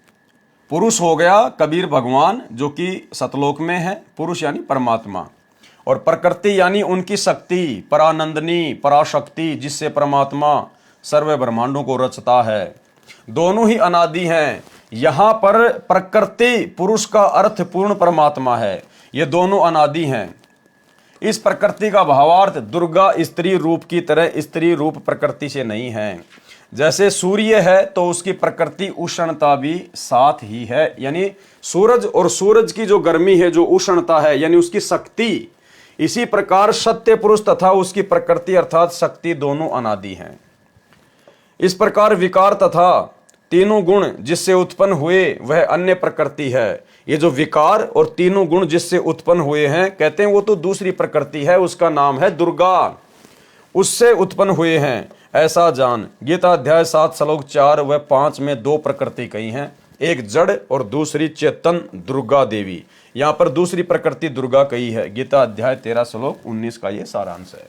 पुरुष हो गया कबीर भगवान जो कि सतलोक में है, पुरुष यानी परमात्मा, और प्रकृति यानी उनकी शक्ति परानंदनी पराशक्ति जिससे परमात्मा सर्व ब्रह्मांडों को रचता है। दोनों ही अनादि हैं। यहां पर प्रकृति पुरुष का अर्थ पूर्ण परमात्मा है, ये दोनों अनादि हैं। इस प्रकृति का भावार्थ दुर्गा स्त्री रूप की तरह स्त्री रूप प्रकृति से नहीं है। जैसे सूर्य है तो उसकी प्रकृति उष्णता भी साथ ही है, यानी सूरज और सूरज की जो गर्मी है, जो उष्णता है यानी उसकी शक्ति। इसी प्रकार सत्य पुरुष तथा उसकी प्रकृति अर्थात शक्ति दोनों अनादि हैं। इस प्रकार विकार तथा तीनों गुण जिससे उत्पन्न हुए वह अन्य प्रकृति है। ये जो विकार और तीनों गुण जिससे उत्पन्न हुए हैं, कहते हैं वो तो दूसरी प्रकृति है, उसका नाम है दुर्गा, उससे उत्पन्न हुए हैं, ऐसा जान। गीता अध्याय 7 श्लोक 4 व 5 में 2 प्रकृति कही हैं, एक जड़ और दूसरी चेतन दुर्गा देवी। यहां पर दूसरी प्रकृति दुर्गा कही है। गीता अध्याय 13 श्लोक 19 का यह सारांश है।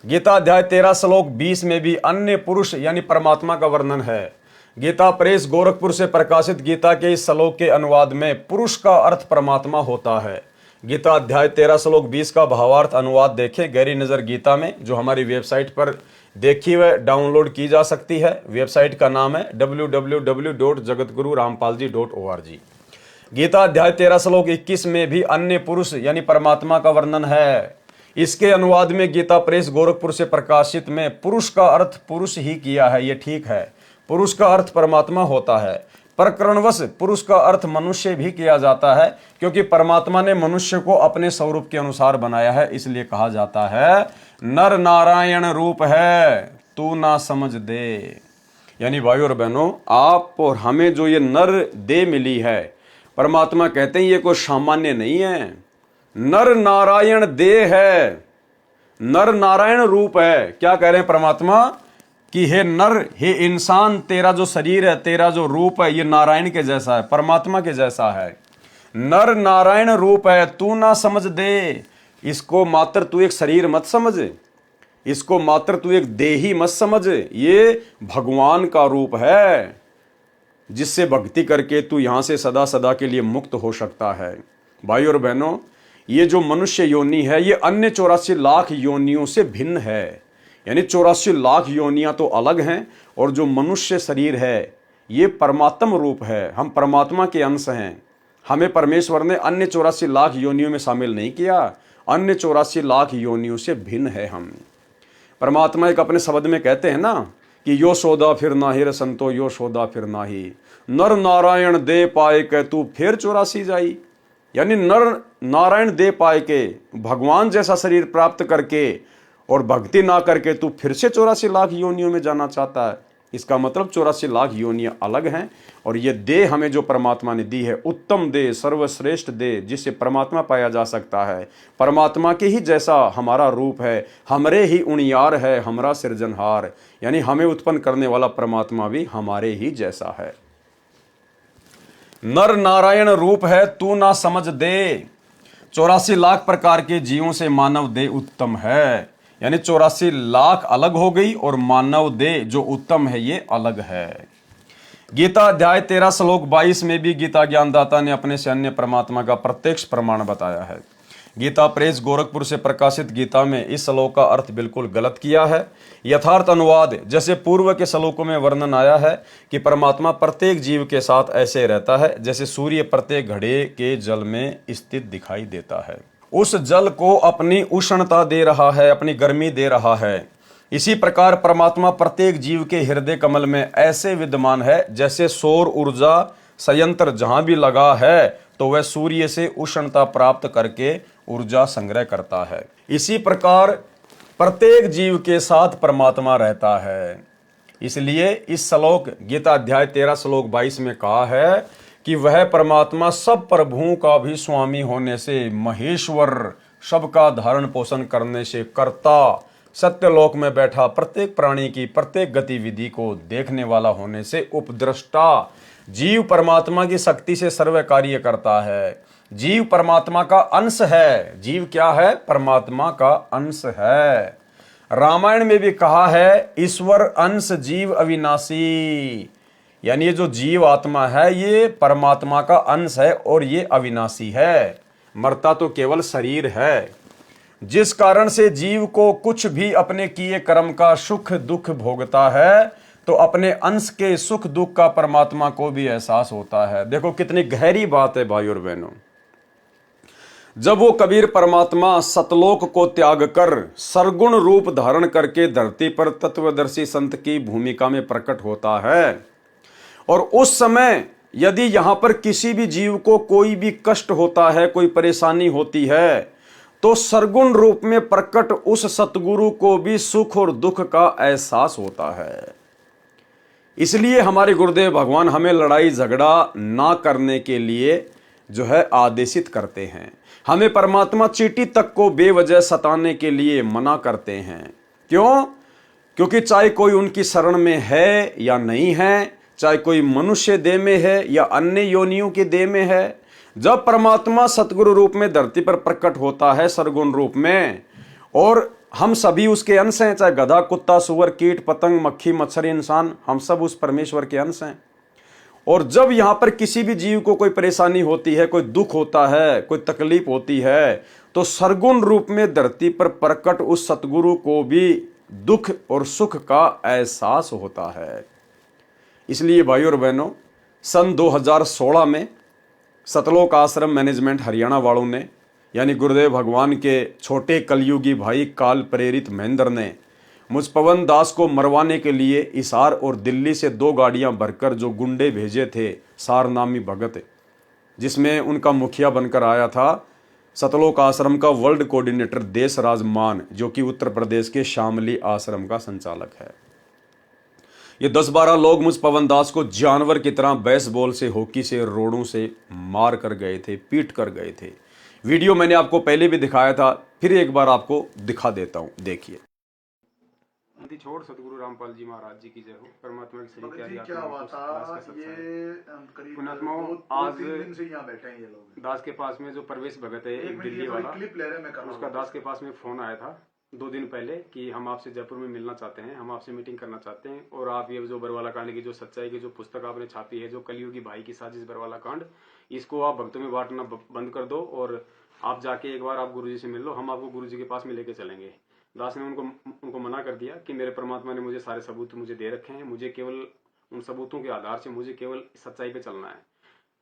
गीता अध्याय 13 श्लोक 20 में भी अन्य पुरुष यानी परमात्मा का वर्णन है। गीता प्रेस गोरखपुर से प्रकाशित गीता के इस श्लोक के अनुवाद में पुरुष का अर्थ परमात्मा होता है। गीता अध्याय 13 श्लोक 20 का भावार्थ अनुवाद देखें गहरी नजर गीता में, जो हमारी वेबसाइट पर देखी व डाउनलोड की जा सकती है। वेबसाइट का नाम है www.jagatgururampalji.org। गीता अध्याय 13 श्लोक 21 में भी अन्य पुरुष यानी परमात्मा का वर्णन है। इसके अनुवाद में गीता प्रेस गोरखपुर से प्रकाशित में पुरुष का अर्थ पुरुष ही किया है। ये ठीक है, पुरुष का अर्थ परमात्मा होता है। प्रकरणवश पुरुष का अर्थ मनुष्य भी किया जाता है, क्योंकि परमात्मा ने मनुष्य को अपने स्वरूप के अनुसार बनाया है। इसलिए कहा जाता है नर नारायण रूप है तू ना समझ दे। यानी भाई और बहनों, आप और हमें जो ये नर देह मिली है, परमात्मा कहते हैं ये कोई सामान्य नहीं है, नर नारायण देह है, नर नारायण रूप है। क्या कह रहे हैं परमात्मा कि हे नर, हे इंसान, तेरा जो शरीर है, तेरा जो रूप है, ये नारायण के जैसा है, परमात्मा के जैसा है। नर नारायण रूप है तू ना समझ दे। इसको मात्र तू एक शरीर मत समझ, इसको मात्र तू एक देही मत समझ। ये भगवान का रूप है, जिससे भक्ति करके तू यहां से सदा सदा के लिए मुक्त हो सकता है। भाई और बहनों, ये जो मनुष्य योनि है, ये अन्य 84 लाख योनियों से भिन्न है। यानी 84 लाख योनियां तो अलग हैं, और जो मनुष्य शरीर है ये परमात्म रूप है। हम परमात्मा के अंश हैं। हमें परमेश्वर ने अन्य 84 लाख योनियों में शामिल नहीं किया, अन्य 84 लाख योनियों से भिन्न है हम। परमात्मा एक अपने शब्द में कहते हैं ना कि यो सौदा फिर नाहि रे संतो, यो सौदा फिर नाहि, नर नारायण दे पाए के तू फिर 84 जाई। यानी नर नारायण दे पाए के, भगवान जैसा शरीर प्राप्त करके और भक्ति ना करके तू फिर से 84 लाख योनियों में जाना चाहता है। इसका मतलब 84 लाख योनियां अलग हैं, और ये देह हमें जो परमात्मा ने दी है, उत्तम देह, सर्वश्रेष्ठ देह, जिससे परमात्मा पाया जा सकता है। परमात्मा के ही जैसा हमारा रूप है, हमरे ही उणियार है हमारा सृजनहार। यानी हमें उत्पन्न करने वाला परमात्मा भी हमारे ही जैसा है। नर नारायण रूप है तू ना समझ दे। 84 लाख प्रकार के जीवों से मानव देह उत्तम है। यानी 84 लाख अलग हो गई, और मानव देह जो उत्तम है ये अलग है। गीता अध्याय 13 श्लोक 22 में भी गीता ज्ञानदाता ने अपने से अन्य परमात्मा का प्रत्यक्ष प्रमाण बताया है। गीता प्रेस गोरखपुर से प्रकाशित गीता में इस श्लोक का अर्थ बिल्कुल गलत किया है। यथार्थ अनुवाद जैसे पूर्व के श्लोकों में वर्णन आया है कि परमात्मा प्रत्येक जीव के साथ ऐसे रहता है जैसे सूर्य प्रत्येक घड़े के जल में स्थित दिखाई देता है। उस जल को अपनी उष्णता दे रहा है, अपनी गर्मी दे रहा है। इसी प्रकार परमात्मा प्रत्येक जीव के हृदय कमल में ऐसे विद्यमान है जैसे सौर ऊर्जा संयंत्र जहां भी लगा है तो वह सूर्य से उष्णता प्राप्त करके ऊर्जा संग्रह करता है। इसी प्रकार प्रत्येक जीव के साथ परमात्मा रहता है। इसलिए इस श्लोक गीता अध्याय 13 श्लोक 22 में कहा है कि वह परमात्मा सब प्रभुओं का भी स्वामी होने से महेश्वर, सबका धारण पोषण करने से कर्ता, सत्यलोक में बैठा प्रत्येक प्राणी की प्रत्येक गतिविधि को देखने वाला होने से उपद्रष्टा, जीव परमात्मा की शक्ति से सर्व कार्य करता है। जीव परमात्मा का अंश है। जीव क्या है? परमात्मा का अंश है। रामायण में भी कहा है ईश्वर अंश जीव अविनाशी। यानी ये जो जीव आत्मा है ये परमात्मा का अंश है और ये अविनाशी है। मरता तो केवल शरीर है, जिस कारण से जीव को कुछ भी अपने किए कर्म का सुख दुख भोगता है तो अपने अंश के सुख दुख का परमात्मा को भी एहसास होता है। देखो कितनी गहरी बात है भाई और बहनों। जब वो कबीर परमात्मा सतलोक को त्याग कर सरगुण रूप धारण करके धरती पर तत्वदर्शी संत की भूमिका में प्रकट होता है, और उस समय यदि यहां पर किसी भी जीव को कोई भी कष्ट होता है, कोई परेशानी होती है, तो सरगुण रूप में प्रकट उस सतगुरु को भी सुख और दुख का एहसास होता है। इसलिए हमारे गुरुदेव भगवान हमें लड़ाई झगड़ा ना करने के लिए जो है आदेशित करते हैं। हमें परमात्मा चींटी तक को बेवजह सताने के लिए मना करते हैं। क्यों? क्योंकि चाहे कोई उनकी शरण में है या नहीं है, चाहे कोई मनुष्य देह में है या अन्य योनियों के देह में है, जब परमात्मा सतगुरु रूप में धरती पर प्रकट होता है सरगुण रूप में, और हम सभी उसके अंश हैं, चाहे गधा, कुत्ता, सुअर, कीट, पतंग, मक्खी, मच्छर, इंसान, हम सब उस परमेश्वर के अंश हैं। और जब यहां पर किसी भी जीव को कोई परेशानी होती है, कोई दुख होता है, कोई तकलीफ होती है, तो सरगुण रूप में धरती पर प्रकट उस सतगुरु को भी दुख और सुख का एहसास होता है। इसलिए भाइयों और बहनों, सन 2016 में सतलोक आश्रम मैनेजमेंट हरियाणा वालों ने, यानी गुरुदेव भगवान के छोटे कलयुगी भाई काल प्रेरित महेंद्र ने मुझ पवन दास को मरवाने के लिए हिसार और दिल्ली से 2 गाड़ियां भरकर जो गुंडे भेजे थे, सार नामी भगत, जिसमें उनका मुखिया बनकर आया था सतलोक आश्रम का वर्ल्ड कोऑर्डिनेटर देशराज मान, जो कि उत्तर प्रदेश के शामली आश्रम का संचालक है। ये 10-12 लोग मुझ पवन दास को जानवर की तरह बेसबॉल से, हॉकी से, रोड़ों से मार कर गए थे, पीट कर गए थे। वीडियो मैंने आपको पहले भी दिखाया था, फिर एक बार आपको दिखा देता हूं, देखिए। छोड़ सतगुरु रामपाल जी महाराज जी की जय हो। परमात्मा की सही तैयारी। क्या हुआ था ये करीब आज 2-3 दिन से यहाँ बैठे हैं ये लोग। दास के पास में जो प्रवेश भगत है एक दिल्ली वाला, क्लिप ले रहे हैं, मैं कर रहा हूं। उसका दास के पास में फोन आया था 2 दिन पहले कि हम आपसे जयपुर में मिलना चाहते हैं, हम आपसे मीटिंग करना चाहते हैं, और आप ये जो बरवाला कांड की जो सच्चाई की जो पुस्तक आपने छापी है, जो कलयुगी भाई की साजिश बरवाला कांड, इसको आप भक्तों में बांटना बंद कर दो और आप जाके एक बार आप गुरुजी से मिल लो, हम आपको गुरुजी के पास में लेके चलेंगे। दास ने उनको मना कर दिया कि मेरे परमात्मा ने मुझे सारे सबूत मुझे दे रखे हैं, मुझे केवल उन सबूतों के आधार से मुझे केवल सच्चाई पे चलना है।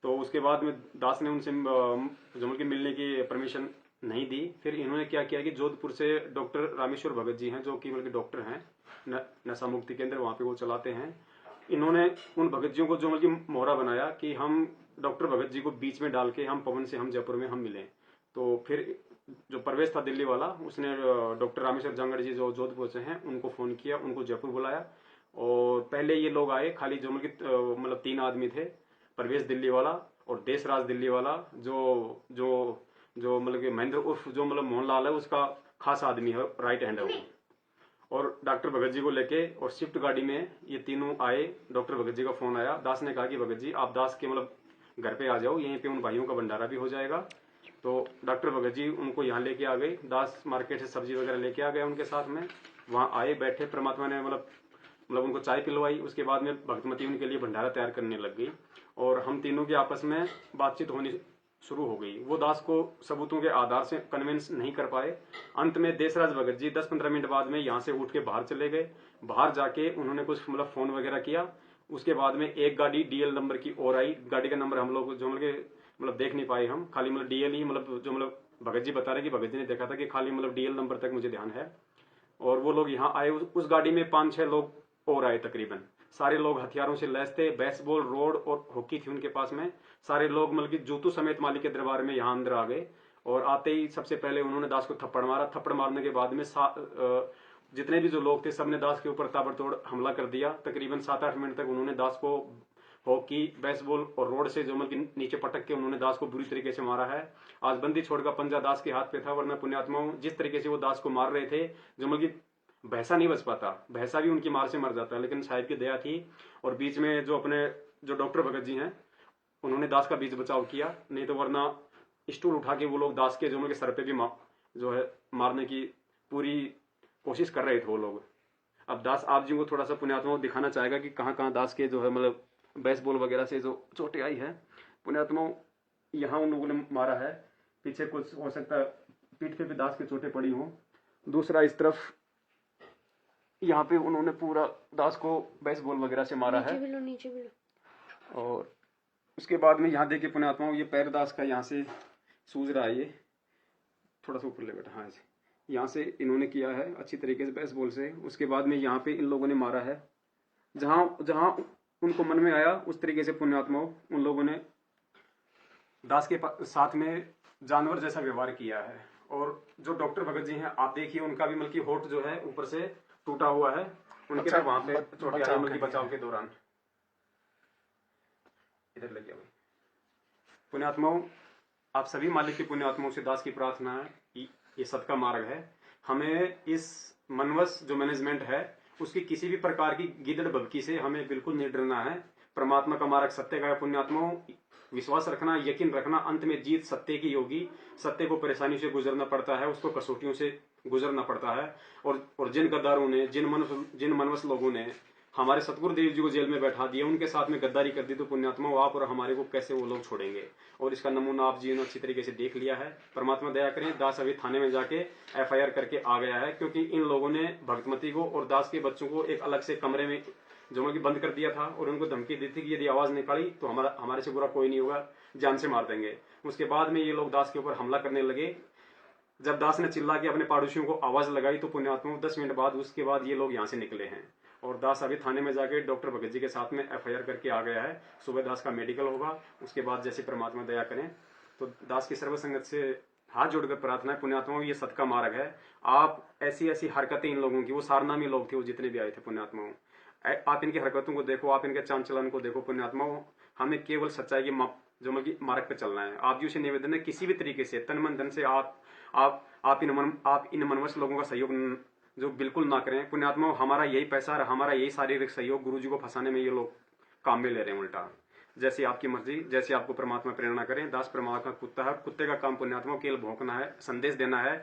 तो उसके बाद में दास ने उनसे जमुल के मिलने की परमिशन नहीं दी। फिर इन्होंने क्या किया कि जोधपुर से डॉक्टर रामेश्वर भगत जी हैं, जो कि बल्कि डॉक्टर हैं, नशा मुक्ति केंद्र वहाँ पे वो चलाते हैं। इन्होंने उन भगत जियों को जो बल्कि मोहरा बनाया कि हम डॉक्टर भगत जी को बीच में डाल के हम पवन से हम जयपुर में हम मिलें। तो फिर जो प्रवेश था दिल्ली वाला, उसने डॉक्टर रामेश्वर जांगड़ जी जो जोधपुर से हैं उनको फोन किया, उनको जयपुर बुलाया। और पहले ये लोग आए, खाली जो मतलब 3 आदमी थे, प्रवेश दिल्ली वाला और देशराज दिल्ली वाला, जो जो जो मतलब कि महेंद्र उर्फ जो मतलब मोहनलाल है, उसका खास आदमी है, राइट हैंड है वो। और डॉक्टर भगत जी को लेके और शिफ्ट गाड़ी में ये तीनों आए। डॉक्टर भगत जी का फोन आया, दास ने कहा कि भगत जी आप दास के मतलब घर पे आ जाओ, यहीं पे उन भाइयों का भंडारा भी हो जाएगा। तो डॉक्टर भगत जी उनको यहाँ लेके आ गए, दास मार्केट से सब्जी वगैरह लेके आ गए उनके साथ में। वहाँ आए, बैठे, परमात्मा ने मतलब उनको चाय पिलवाई। उसके बाद में भक्तमती उनके लिए भंडारा तैयार करने लग गई और हम तीनों के आपस में बातचीत होनी शुरू हो गई। वो दास को सबूतों के आधार से कन्विंस नहीं कर पाए। अंत में देशराज भगत जी 10-15 मिनट बाद में यहाँ से उठ के बाहर चले गए। बाहर जाके उन्होंने कुछ मतलब फोन वगैरह किया। उसके बाद में एक गाड़ी डीएल नंबर की और आई। गाड़ी का नंबर हम लोग जो मतलब देख नहीं पाए हम, खाली मतलब डीएल ही मतलब जो मतलब भगत जी बता रहे कि भगत जी ने देखा था कि खाली मतलब डीएल नंबर तक मुझे ध्यान है। और वो लोग यहाँ आए, उस गाड़ी में 5-6 लोग और आए तकरीबन। सारे लोग हथियारों से लैस थे, बेसबॉल, रोड और हॉकी थी उनके पास में। सारे लोग मतलब कि जूतू समेत मालिक के दरबार में यहाँ अंदर आ गए। और आते ही सबसे पहले उन्होंने दास को थप्पड़ मारा। थप्पड़ मारने के बाद में जितने भी जो लोग थे सबने दास के ऊपर ताबड़तोड़ हमला कर दिया। तकरीबन 7-8 मिनट तक उन्होंने दास को हॉकी, बेसबॉल और रोड से जो मतलब नीचे पटक के उन्होंने दास को बुरी तरीके से मारा है। आज बंदी छोड़ का पंजा दास के हाथ पे था, वरना पुण्यात्माओं जिस तरीके से वो दास को मार रहे थे, जो मतलब भैंसा नहीं बच पाता, भैंसा भी उनकी मार से मर जाता है, लेकिन साहिब की दया थी। और बीच में जो अपने जो डॉक्टर भगत जी हैं उन्होंने दास का बीच बचाव किया, नहीं तो वरना स्टूल उठा के वो लोग दास के जो सर पे भी जो है मारने की पूरी कोशिश कर रहे थे वो लोग। अब दास आप जी को थोड़ा सा पुण्यात्माओं दिखाना चाहेगा कि कहाँ कहाँ दास के जो है मतलब बेसबॉल वगैरह से जो चोटें आई है। पुण्यात्माओं यहाँ उन लोगों ने मारा है, पीछे कुछ हो सकता है पीठ पे भी दास की चोटें पड़ी हों। दूसरा इस तरफ यहाँ पे उन्होंने पूरा दास को बेसबॉल वगैरह से मारा है। नीचे भी लो। और उसके बाद में यहाँ देखिए पुण्यात्माओं, ये पैर दास का यहाँ से सूज रहा है, ये थोड़ा सा ऊपर ले बैठा, हाँ यहाँ से इन्होंने किया है अच्छी तरीके से बेसबॉल से। उसके बाद में यहाँ पे इन लोगों ने मारा है, जहाँ जहाँ उनको मन में आया उस तरीके से पुण्यात्माओं उन लोगों ने दास के साथ में जानवर जैसा व्यवहार किया है। और जो डॉक्टर भगत जी हैं आप देखिए, उनका भी मतलब होठ जो है ऊपर से टूटा हुआ है, उनके भी वहां पे चोटें आई मतलब बचाव के दौरान। इधर लग गया भाई। पुण्यात्माओं आप सभी मालिक के पुण्यात्माओं से दास की प्रार्थना है, ये सत्का मार्ग है। हमें इस मनवस जो मैनेजमेंट है उसकी किसी भी प्रकार की गिदड़ भभकी से हमें बिल्कुल नहीं डरना है। परमात्मा का मार्ग सत्य का है पुण्यात्माओं, विश्वास रखना, यकीन रखना, अंत में जीत सत्य की होगी। सत्य को परेशानी से गुजरना पड़ता है, उसको कसौटियों से गुजरना पड़ता है। और जिन गद्दारों ने, जिन मनवस लोगों ने हमारे सतगुरुदेव जी को जेल में बैठा दिया, उनके साथ में गद्दारी कर दी, तो पुण्यात्मा आप और हमारे को कैसे वो लोग छोड़ेंगे। और इसका नमूना आप जी ने अच्छी तरीके से देख लिया है। परमात्मा दया करें, दास अभी थाने में जाके FIR करके आ गया है, क्योंकि इन लोगों ने भक्तमती को और दास के बच्चों को एक अलग से कमरे में जो कि बंद कर दिया था और उनको धमकी दी थी कि यदि आवाज निकाली तो हमारे से बुरा कोई नहीं होगा, जान से मार देंगे। उसके बाद में ये लोग दास के ऊपर हमला करने लगे। जब दास ने चिल्ला के अपने पड़ोसियों को आवाज लगाई तो पुण्यात्मा 10 मिनट बाद उसके बाद ये लोग यहाँ से निकले हैं। और दास अभी थाने में जाके डॉक्टर भगत जी के साथ में FIR करके आ गया है। सुबह दास का मेडिकल होगा, उसके बाद जैसे परमात्मा दया करें तो दास की सर्व संगत से हाथ जोड़कर प्रार्थना है, पुण्यात्माओं ये सत का मार्ग है। आप ऐसी हरकतें इन लोगों की, वो सारनामी लोग थे वो जितने भी आए थे पुण्यात्माओं, आप इनकी हरकतों को देखो, आप इनके चाल चलन को देखो पुण्यात्माओं। हमें केवल सच्चाई की मार्ग पे चलना है। आप जी से निवेदन है, किसी भी तरीके से तन मन धन से आप इन मनवश लोगों का सहयोग जो बिल्कुल ना करें पुण्यात्मा। हमारा यही पैसा और हमारा यही शारीरिक सहयोग गुरु जी को फंसाने में ये लोग काम में ले रहे हैं उल्टा। जैसे आपकी मर्जी, जैसे आपको परमात्मा प्रेरणा करें। दास परमात्मा कुत्ता है, कुत्ते का काम पुण्यात्मा केवल भौंकना है, संदेश देना है।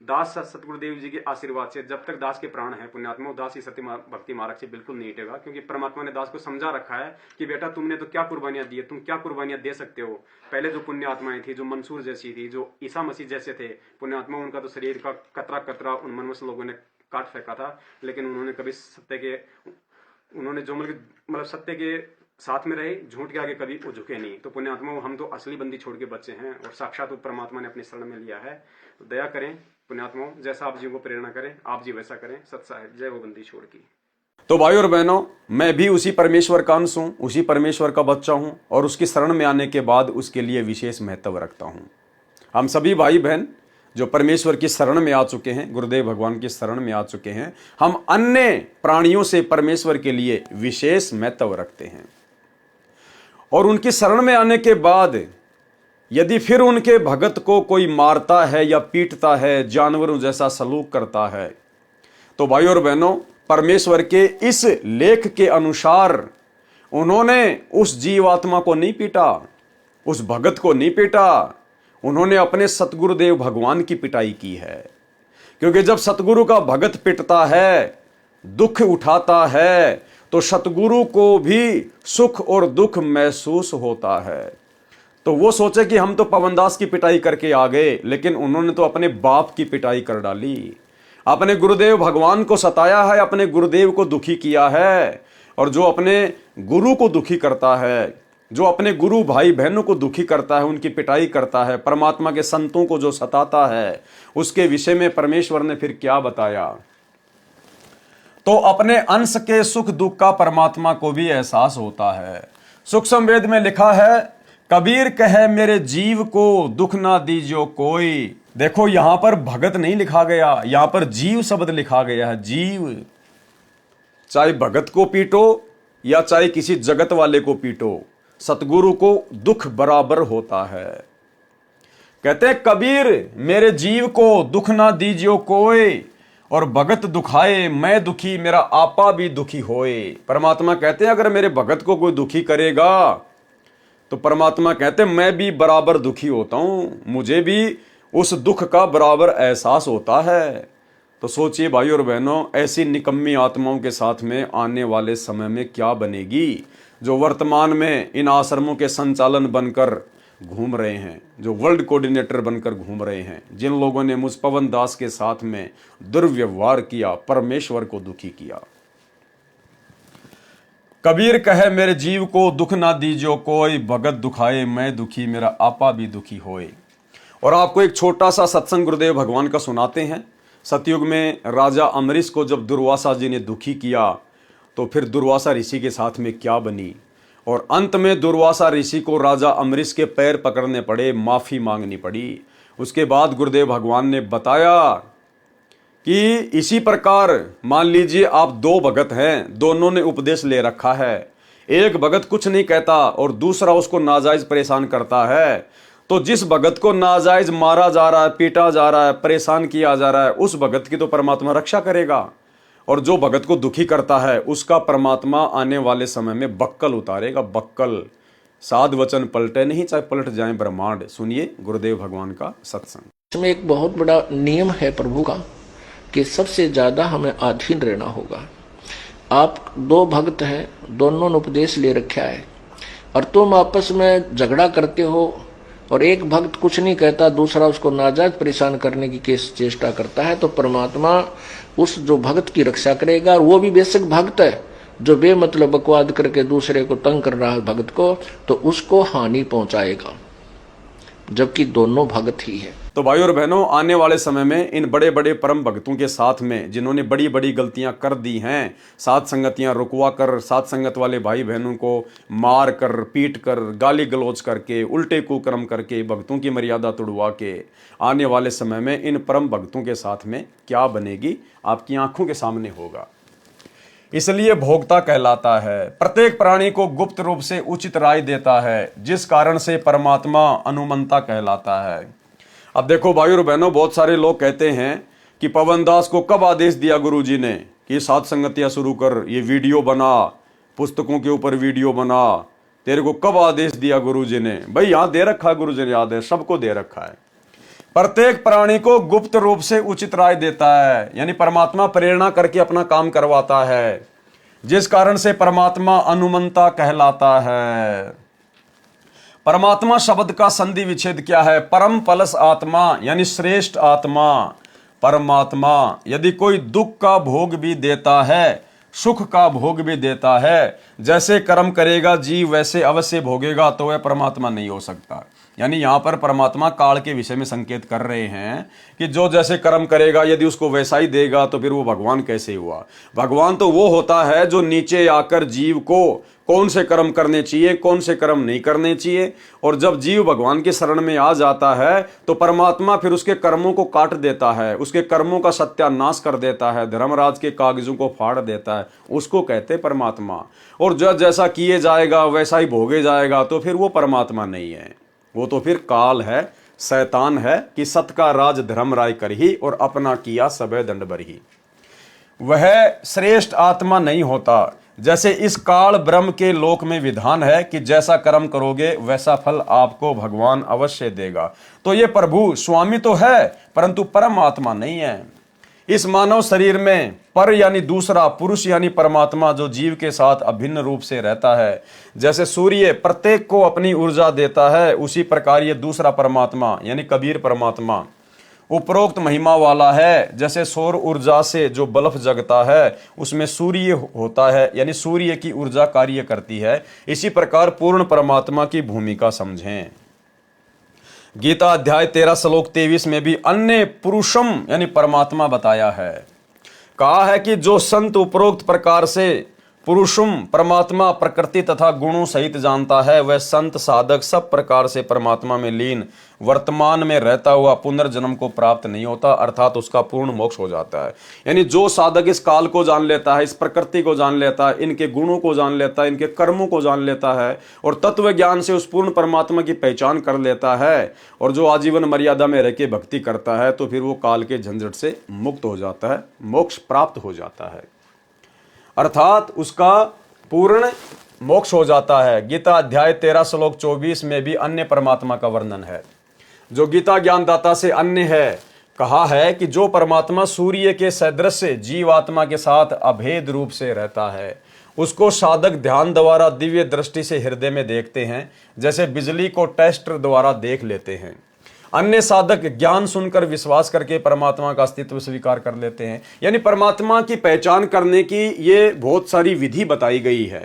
दास सतगुरुदेव जी के आशीर्वाद से जब तक दास के प्राण है पुण्यात्मा, दास ही सत्य भक्ति मार्ग से बिल्कुल नहीं हटेगा। क्योंकि परमात्मा ने दास को समझा रखा है कि बेटा तुमने तो क्या कुर्बानियां दी है, तुम क्या कुर्बानियां दे सकते हो। पहले जो पुण्य आत्माएं थी, जो मंसूर जैसी थी, जो ईसा मसीह जैसे थे पुण्यात्मा, उनका तो शरीर का कतरा कतरा उन मनवश लोगों ने काट फेंका था, लेकिन उन्होंने कभी उन्होंने जो मतलब सत्य के साथ में रहे, झूठ के आगे कभी वो झुके नहीं। तो पुण्यात्मा हम तो असली बंदी छोड़ के बच्चे हैं और साक्षात परमात्मा ने अपने शरण में लिया है। तो दया करें पुण्यात्मा, जैसा आप जी को प्रेरणा करें आप जी वैसा करें। सत साहिब, जय हो बंदी छोड़ की। तो भाइयों और बहनों, मैं भी उसी परमेश्वर का अंश हूं, उसी परमेश्वर का बच्चा हूं और उसकी शरण में आने के बाद उसके लिए विशेष महत्व रखता हूं। हम सभी भाई बहन जो परमेश्वर की शरण में आ चुके हैं, गुरुदेव भगवान की शरण में आ चुके हैं, हम अन्य प्राणियों से परमेश्वर के लिए विशेष महत्व रखते हैं। और उनकी शरण में आने के बाद यदि फिर उनके भगत को कोई मारता है या पीटता है, जानवरों जैसा सलूक करता है, तो भाइयों और बहनों, परमेश्वर के इस लेख के अनुसार उन्होंने उस जीवात्मा को नहीं पीटा, उस भगत को नहीं पीटा, उन्होंने अपने सतगुरुदेव भगवान की पिटाई की है। क्योंकि जब सतगुरु का भगत पिटता है, दुख उठाता है, तो सतगुरु को भी सुख और दुख महसूस होता है। तो वो सोचे कि हम तो पवनदास की पिटाई करके आ गए, लेकिन उन्होंने तो अपने बाप की पिटाई कर डाली। अपने गुरुदेव भगवान को सताया है, अपने गुरुदेव को दुखी किया है। और जो अपने गुरु को दुखी करता है, जो अपने गुरु भाई बहनों को दुखी करता है, उनकी पिटाई करता है, परमात्मा के संतों को जो सताता है, उसके विषय में परमेश्वर ने फिर क्या बताया। तो अपने अंश के सुख दुख का परमात्मा को भी एहसास होता है। सूक्ष्म वेद में लिखा है, कबीर कहे मेरे जीव को दुख ना दीजियो कोई। देखो यहां पर भगत नहीं लिखा गया, यहां पर जीव शब्द लिखा गया है। जीव, चाहे भगत को पीटो या चाहे किसी जगत वाले को पीटो, सतगुरु को दुख बराबर होता है। कहते हैं कबीर मेरे जीव को दुख ना दीजियो कोई, और भगत दुखाए मैं दुखी मेरा आपा भी दुखी होए। परमात्मा कहते हैं अगर मेरे भगत को कोई दुखी करेगा तो परमात्मा कहते हैं मैं भी बराबर दुखी होता हूं, मुझे भी उस दुख का बराबर एहसास होता है। तो सोचिए भाइयों और बहनों, ऐसी निकम्मी आत्माओं के साथ में आने वाले समय में क्या बनेगी, जो वर्तमान में इन आश्रमों के संचालन बनकर घूम रहे हैं, जो वर्ल्ड कोऑर्डिनेटर बनकर घूम रहे हैं, जिन लोगों ने मुझ पवन दास के साथ में दुर्व्यवहार किया, परमेश्वर को दुखी किया। कबीर कहे मेरे जीव को दुख ना दीजियो कोई, भगत दुखाए मैं दुखी मेरा आपा भी दुखी होए। और आपको एक छोटा सा सत्संग गुरुदेव भगवान का सुनाते हैं। सतयुग में राजा अमरीश को जब दुर्वासा जी ने दुखी किया, तो फिर दुर्वासा ऋषि के साथ में क्या बनी, और अंत में दुर्वासा ऋषि को राजा अमरीश के पैर पकड़ने पड़े, माफी मांगनी पड़ी। उसके बाद गुरुदेव भगवान ने बताया कि इसी प्रकार मान लीजिए आप दो भगत हैं, दोनों ने उपदेश ले रखा है, एक भगत कुछ नहीं कहता और दूसरा उसको नाजायज परेशान करता है, तो जिस भगत को नाजायज मारा जा रहा है, पीटा जा रहा है, परेशान किया जा रहा है, उस भगत की तो परमात्मा रक्षा करेगा, और जो भगत को दुखी करता है उसका परमात्मा आने वाले समय में बक्कल उतारेगा, बक्कल। साध वचन पलटे नहीं, चाहे पलट जाए ब्रह्मांड। सुनिए गुरुदेव भगवान का सत्संग। इसमें एक बहुत बड़ा नियम है प्रभु का कि सबसे ज्यादा हमें अधीन रहना होगा। आप दो भक्त हैं, दोनों ने उपदेश ले रखा है और तुम आपस में झगड़ा करते हो और एक भक्त कुछ नहीं कहता, दूसरा उसको नाजायज परेशान करने की चेष्टा करता है, तो परमात्मा उस जो भक्त की रक्षा करेगा। और वो भी बेशक भक्त है जो बेमतलब बकवाद करके दूसरे को तंग कर रहा है भक्त को, तो उसको हानि पहुंचाएगा, जबकि दोनों भक्त ही है। तो भाई और बहनों, आने वाले समय में इन बड़े बड़े परम भक्तों के साथ में जिन्होंने बड़ी बड़ी गलतियां कर दी हैं, सात संगतियां रुकवा कर, सात संगत वाले भाई बहनों को मार कर, पीट कर, गाली गलौज करके, उल्टे कुकर्म करके, भक्तों की मर्यादा तोड़वा के, आने वाले समय में इन परम भक्तों के साथ में क्या बनेगी आपकी आंखों के सामने होगा। इसलिए भोक्ता कहलाता है। प्रत्येक प्राणी को गुप्त रूप से उचित राय देता है, जिस कारण से परमात्मा अनुमंता कहलाता है। अब देखो भाई और बहनों, बहुत सारे लोग कहते हैं कि पवन दास को कब आदेश दिया गुरुजी ने कि सात संगतियां शुरू कर, ये वीडियो बना, पुस्तकों के ऊपर वीडियो बना, तेरे को कब आदेश दिया गुरुजी ने? भाई यहां दे रखा है, गुरुजी ने आदेश सबको दे रखा है। प्रत्येक प्राणी को गुप्त रूप से उचित राय देता है, यानी परमात्मा प्रेरणा करके अपना काम करवाता है, जिस कारण से परमात्मा अनुमंता कहलाता है। परमात्मा शब्द का संधि विच्छेद क्या है? परम पलस आत्मा, यानी श्रेष्ठ आत्मा। परमात्मा यदि कोई दुख का भोग भी देता है, सुख का भोग भी देता है, जैसे कर्म करेगा जीव वैसे अवश्य भोगेगा, तो वह परमात्मा नहीं हो सकता। यानी यहां पर परमात्मा काल के विषय में संकेत कर रहे हैं कि जो जैसे कर्म करेगा यदि उसको वैसा ही देगा तो फिर वो भगवान कैसे हुआ? भगवान तो वो होता है जो नीचे आकर जीव को कौन से कर्म करने चाहिए, कौन से कर्म नहीं करने चाहिए, और जब जीव भगवान के शरण में आ जाता है तो परमात्मा फिर उसके कर्मों को काट देता है, उसके कर्मों का सत्यानाश कर देता है, धर्मराज के कागजों को फाड़ देता है, उसको कहते परमात्मा। और जो जैसा किए जाएगा वैसा ही भोगे जाएगा, तो फिर वो परमात्मा नहीं है, वो तो फिर काल है, शैतान है कि सत का राज धर्म राय कर ही और अपना किया सबे दंड बरही। वह श्रेष्ठ आत्मा नहीं होता। जैसे इस काल ब्रह्म के लोक में विधान है कि जैसा कर्म करोगे वैसा फल आपको भगवान अवश्य देगा। तो ये प्रभु स्वामी तो है परंतु परमात्मा नहीं है। इस मानव शरीर में पर यानी दूसरा पुरुष यानी परमात्मा जो जीव के साथ अभिन्न रूप से रहता है, जैसे सूर्य प्रत्येक को अपनी ऊर्जा देता है, उसी प्रकार ये दूसरा परमात्मा यानी कबीर परमात्मा उपरोक्त महिमा वाला है। जैसे सौर ऊर्जा से जो बल्ब जगता है उसमें सूर्य होता है, यानी सूर्य की ऊर्जा कार्य करती है, इसी प्रकार पूर्ण परमात्मा की भूमिका समझें। गीता अध्याय 13 श्लोक 23 में भी अन्य पुरुषम यानी परमात्मा बताया है। कहा है कि जो संत उपरोक्त प्रकार से पुरुषम परमात्मा प्रकृति तथा गुणों सहित जानता है, वह संत साधक सब प्रकार से परमात्मा में लीन वर्तमान में रहता हुआ पुनर्जन्म को प्राप्त नहीं होता, अर्थात उसका पूर्ण मोक्ष हो जाता है। यानी जो साधक इस काल को जान लेता है, इस प्रकृति को जान लेता है, इनके गुणों को जान लेता है, इनके कर्मों को जान लेता है और तत्व ज्ञान से उस पूर्ण परमात्मा की पहचान कर लेता है, और जो आजीवन मर्यादा में रह के भक्ति करता है, तो फिर वो काल के झंझट से मुक्त हो जाता है, मोक्ष प्राप्त हो जाता है, अर्थात उसका पूर्ण मोक्ष हो जाता है। गीता अध्याय 13 श्लोक 24 में भी अन्य परमात्मा का वर्णन है, जो गीता ज्ञानदाता से अन्य है। कहा है कि जो परमात्मा सूर्य के सदृश जीवात्मा के साथ अभेद रूप से रहता है, उसको साधक ध्यान द्वारा दिव्य दृष्टि से हृदय में देखते हैं, जैसे बिजली को टेस्टर द्वारा देख लेते हैं। अन्य साधक ज्ञान सुनकर विश्वास करके परमात्मा का अस्तित्व स्वीकार कर लेते हैं। यानी परमात्मा की पहचान करने की ये बहुत सारी विधि बताई गई है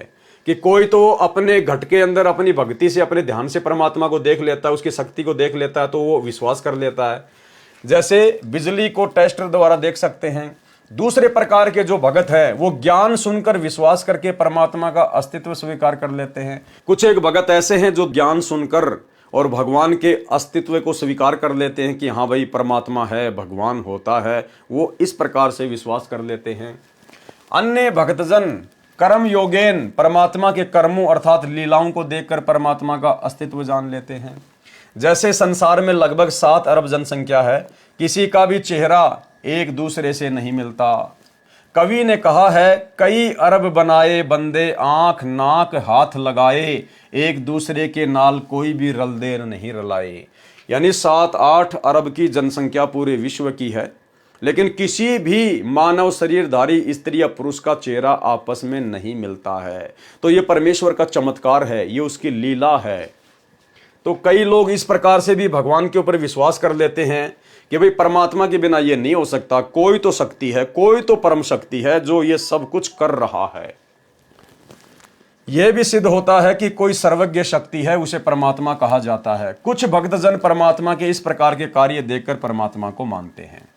कि कोई तो अपने घट के अंदर अपनी भक्ति से, अपने ध्यान से परमात्मा को देख लेता है, उसकी शक्ति को देख लेता है, तो वो विश्वास कर लेता है, जैसे बिजली को टेस्टर द्वारा देख सकते हैं। दूसरे प्रकार के जो भगत है वो ज्ञान सुनकर विश्वास करके परमात्मा का अस्तित्व स्वीकार कर लेते हैं। कुछ एक भगत ऐसे हैं जो ज्ञान सुनकर और भगवान के अस्तित्व को स्वीकार कर लेते हैं कि हाँ भाई परमात्मा है, भगवान होता है, वो इस प्रकार से विश्वास कर लेते हैं। अन्य भक्तजन कर्म योगेन परमात्मा के कर्मों अर्थात लीलाओं को देखकर परमात्मा का अस्तित्व जान लेते हैं। जैसे संसार में लगभग 7 अरब जनसंख्या है, किसी का भी चेहरा एक दूसरे से नहीं मिलता, कवि ने कहा है, कई अरब बनाए बंदे आंख नाक हाथ लगाए, एक दूसरे के नाल कोई भी रलदेर नहीं रलाए। यानी 7-8 अरब की जनसंख्या पूरे विश्व की है, लेकिन किसी भी मानव शरीरधारी स्त्री या पुरुष का चेहरा आपस में नहीं मिलता है। तो ये परमेश्वर का चमत्कार है, ये उसकी लीला है। तो कई लोग इस प्रकार से भी भगवान के ऊपर विश्वास कर लेते हैं कि भाई परमात्मा के बिना ये नहीं हो सकता, कोई तो शक्ति है, कोई तो परम शक्ति है जो ये सब कुछ कर रहा है। यह भी सिद्ध होता है कि कोई सर्वज्ञ शक्ति है, उसे परमात्मा कहा जाता है। कुछ भक्तजन परमात्मा के इस प्रकार के कार्य देखकर परमात्मा को मानते हैं।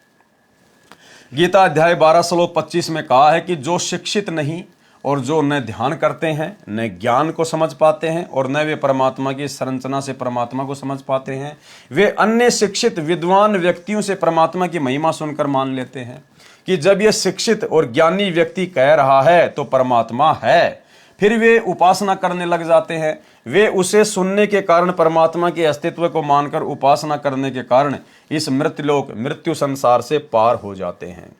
गीता अध्याय 12 श्लोक 25 में कहा है कि जो शिक्षित नहीं और जो न ध्यान करते हैं, न ज्ञान को समझ पाते हैं और न वे परमात्मा की संरचना से परमात्मा को समझ पाते हैं, वे अन्य शिक्षित विद्वान व्यक्तियों से परमात्मा की महिमा सुनकर मान लेते हैं कि जब यह शिक्षित और ज्ञानी व्यक्ति कह रहा है तो परमात्मा है। फिर वे उपासना करने लग जाते हैं। वे उसे सुनने के कारण परमात्मा के अस्तित्व को मानकर उपासना करने के कारण इस मृत्युलोक मृत्यु संसार से पार हो जाते हैं।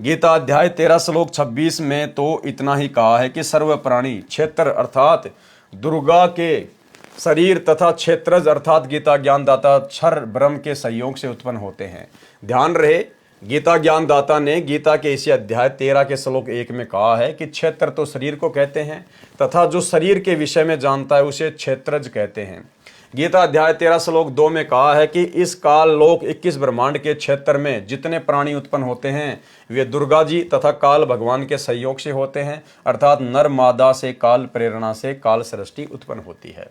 गीता अध्याय 13 श्लोक 26 में तो इतना ही कहा है कि सर्व प्राणी क्षेत्र अर्थात दुर्गा के शरीर तथा क्षेत्रज अर्थात गीता ज्ञानदाता क्षर ब्रह्म के संयोग से उत्पन्न होते हैं। ध्यान रहे, गीता ज्ञानदाता ने गीता के इसी अध्याय 13 के श्लोक 1 में कहा है कि क्षेत्र तो शरीर को कहते हैं तथा जो शरीर के विषय में जानता है उसे क्षेत्रज कहते हैं। गीता अध्याय 13 श्लोक 2 में कहा है कि इस काल लोक 21 ब्रह्मांड के क्षेत्र में जितने प्राणी उत्पन्न होते हैं वे दुर्गा जी तथा काल भगवान के संयोग से होते हैं, अर्थात नर मादा से काल प्रेरणा से काल सृष्टि उत्पन्न होती है।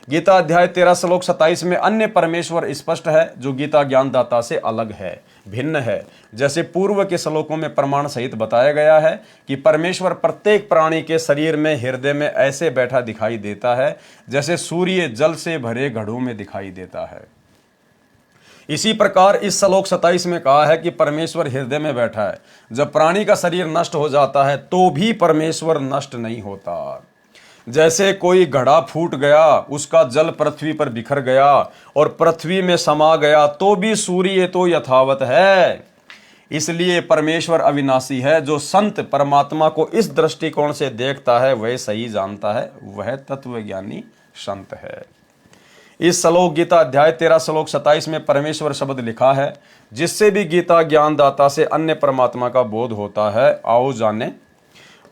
गीता अध्याय 13 श्लोक 27 में अन्य परमेश्वर स्पष्ट है जो गीता ज्ञानदाता से अलग है, भिन्न है। जैसे पूर्व के श्लोकों में प्रमाण सहित बताया गया है कि परमेश्वर प्रत्येक प्राणी के शरीर में हृदय में ऐसे बैठा दिखाई देता है जैसे सूर्य जल से भरे घड़ों में दिखाई देता है। इसी प्रकार इस श्लोक 27 में कहा है कि परमेश्वर हृदय में बैठा है। जब प्राणी का शरीर नष्ट हो जाता है तो भी परमेश्वर नष्ट नहीं होता। जैसे कोई घड़ा फूट गया, उसका जल पृथ्वी पर बिखर गया और पृथ्वी में समा गया तो भी सूर्य तो यथावत है। इसलिए परमेश्वर अविनाशी है। जो संत परमात्मा को इस दृष्टिकोण से देखता है वह सही जानता है, वह तत्वज्ञानी संत है। इस श्लोक गीता अध्याय 13 श्लोक 27 में परमेश्वर शब्द लिखा है जिससे भी गीता ज्ञानदाता से अन्य परमात्मा का बोध होता है। आओ जाने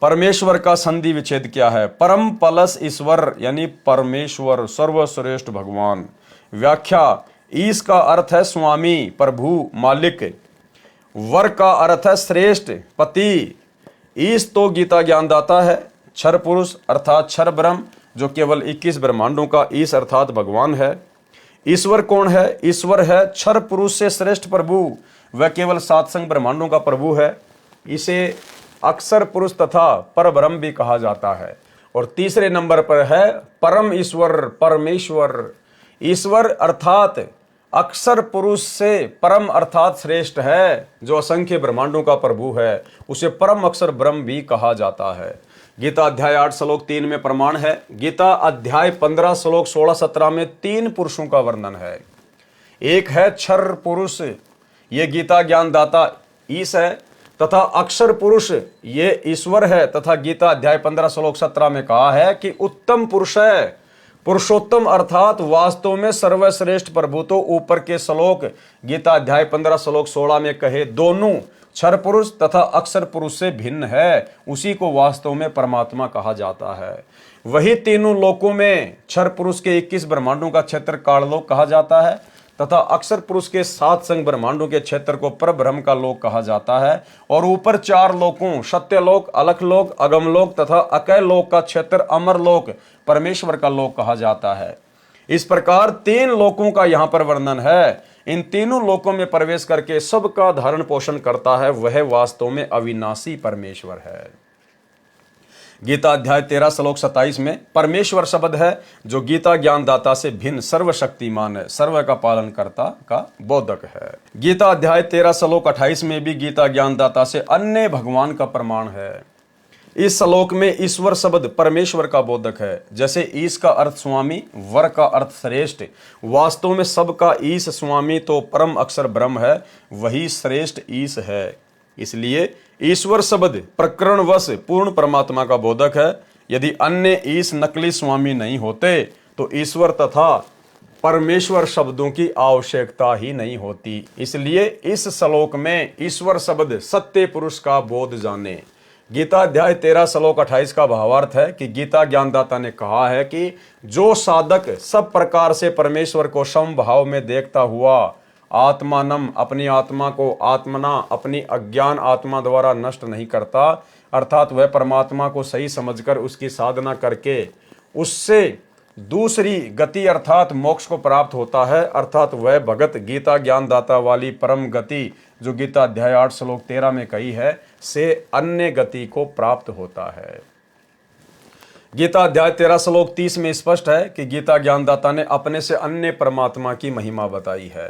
परमेश्वर का संधि विच्छेद क्या है। परम प्लस ईश्वर यानी परमेश्वर सर्वश्रेष्ठ भगवान। व्याख्या, ईश का अर्थ है स्वामी प्रभु मालिक, वर का अर्थ है श्रेष्ठ पति। ईश तो गीता ज्ञानदाता है। क्षर पुरुष अर्थात क्षर ब्रह्म जो केवल 21 ब्रह्मांडों का ईश अर्थात भगवान है। ईश्वर कौन है? ईश्वर है क्षर पुरुष से श्रेष्ठ प्रभु, वह केवल 7 संग ब्रह्मांडों का प्रभु है। इसे अक्षर पुरुष तथा पर ब्रह्म भी कहा जाता है। और तीसरे नंबर पर है परम ईश्वर परमेश्वर। ईश्वर अर्थात अक्षर पुरुष से परम अर्थात श्रेष्ठ है, जो असंख्य ब्रह्मांडों का प्रभु है, उसे परम अक्षर ब्रह्म भी कहा जाता है। गीता अध्याय 8 श्लोक 3 में प्रमाण है। गीता अध्याय 15 श्लोक 16-17 में 3 पुरुषों का वर्णन है। एक है क्षर पुरुष, ये गीता ज्ञानदाता ईश है, तथा अक्षर पुरुष ये ईश्वर है। तथा गीता अध्याय 15 श्लोक 17 में कहा है कि उत्तम पुरुष है, पुरुषोत्तम अर्थात वास्तव में सर्वश्रेष्ठ प्रभु। तो ऊपर के श्लोक गीता अध्याय 15 श्लोक 16 में कहे दोनों क्षर पुरुष तथा अक्षर पुरुष से भिन्न है, उसी को वास्तव में परमात्मा कहा जाता है। वही तीनों लोकों में क्षर पुरुष के 21 ब्रह्मांडों का क्षेत्र काललोक कहा जाता है तथा अक्षर पुरुष के 7 संग ब्रह्मांडों के क्षेत्र को परब्रह्म का लोक कहा जाता है। और ऊपर 4 लोकों सत्यलोक, अलखलोक, अगमलोक तथा अकय लोक का क्षेत्र अमर लोक परमेश्वर का लोक कहा जाता है। इस प्रकार 3 लोकों का यहाँ पर वर्णन है। इन तीनों लोकों में प्रवेश करके सबका धारण पोषण करता है, वह वास्तव में अविनाशी परमेश्वर है। गीता अध्याय 13 श्लोक 27 में परमेश्वर शब्द है जो गीता ज्ञानदाता से भिन्न सर्वशक्तिमान है, सर्व का पालन करता का बोधक है। गीता अध्याय 13 श्लोक 28 में भी गीता ज्ञानदाता से अन्य भगवान का प्रमाण है। इस श्लोक में ईश्वर शब्द परमेश्वर का बोधक है। जैसे ईश का अर्थ स्वामी, वर का अर्थ श्रेष्ठ, वास्तव में सबका ईश स्वामी तो परम अक्षर ब्रह्म है, वही श्रेष्ठ ईश है। इसलिए ईश्वर शब्द प्रकरणवश पूर्ण परमात्मा का बोधक है। यदि अन्य ईश नकली स्वामी नहीं होते तो ईश्वर तथा परमेश्वर शब्दों की आवश्यकता ही नहीं होती। इसलिए इस श्लोक में ईश्वर शब्द सत्य पुरुष का बोध जाने। गीता अध्याय 13 श्लोक 28 का भावार्थ है कि गीता ज्ञानदाता ने कहा है कि जो साधक सब प्रकार से परमेश्वर को समभाव में देखता हुआ आत्मानम अपनी आत्मा को आत्मना अपनी अज्ञान आत्मा द्वारा नष्ट नहीं करता, अर्थात वह परमात्मा को सही समझकर उसकी साधना करके उससे दूसरी गति अर्थात मोक्ष को प्राप्त होता है, अर्थात वह भगत गीता ज्ञानदाता वाली परम गति जो गीता अध्याय 8 श्लोक 13 में कही है से अन्य गति को प्राप्त होता है। गीता अध्याय 13 श्लोक 30 में स्पष्ट है कि गीता ज्ञानदाता ने अपने से अन्य परमात्मा की महिमा बताई है।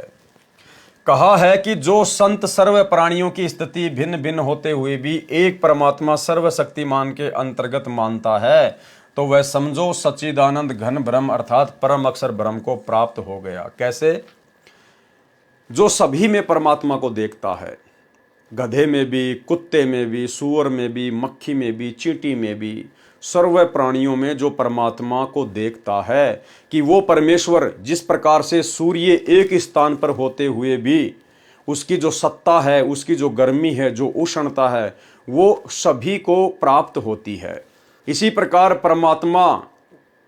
कहा है कि जो संत सर्व प्राणियों की स्थिति भिन्न भिन्न होते हुए भी एक परमात्मा सर्वशक्तिमान के अंतर्गत मानता है तो वह समझो सच्चिदानंद घन ब्रह्म अर्थात परम अक्षर ब्रह्म को प्राप्त हो गया। कैसे? जो सभी में परमात्मा को देखता है, गधे में भी, कुत्ते में भी, सूअर में भी, मक्खी में भी, चींटी में भी, सर्व प्राणियों में जो परमात्मा को देखता है कि वो परमेश्वर जिस प्रकार से सूर्य एक स्थान पर होते हुए भी उसकी जो सत्ता है, उसकी जो गर्मी है, जो उष्णता है, वो सभी को प्राप्त होती है। इसी प्रकार परमात्मा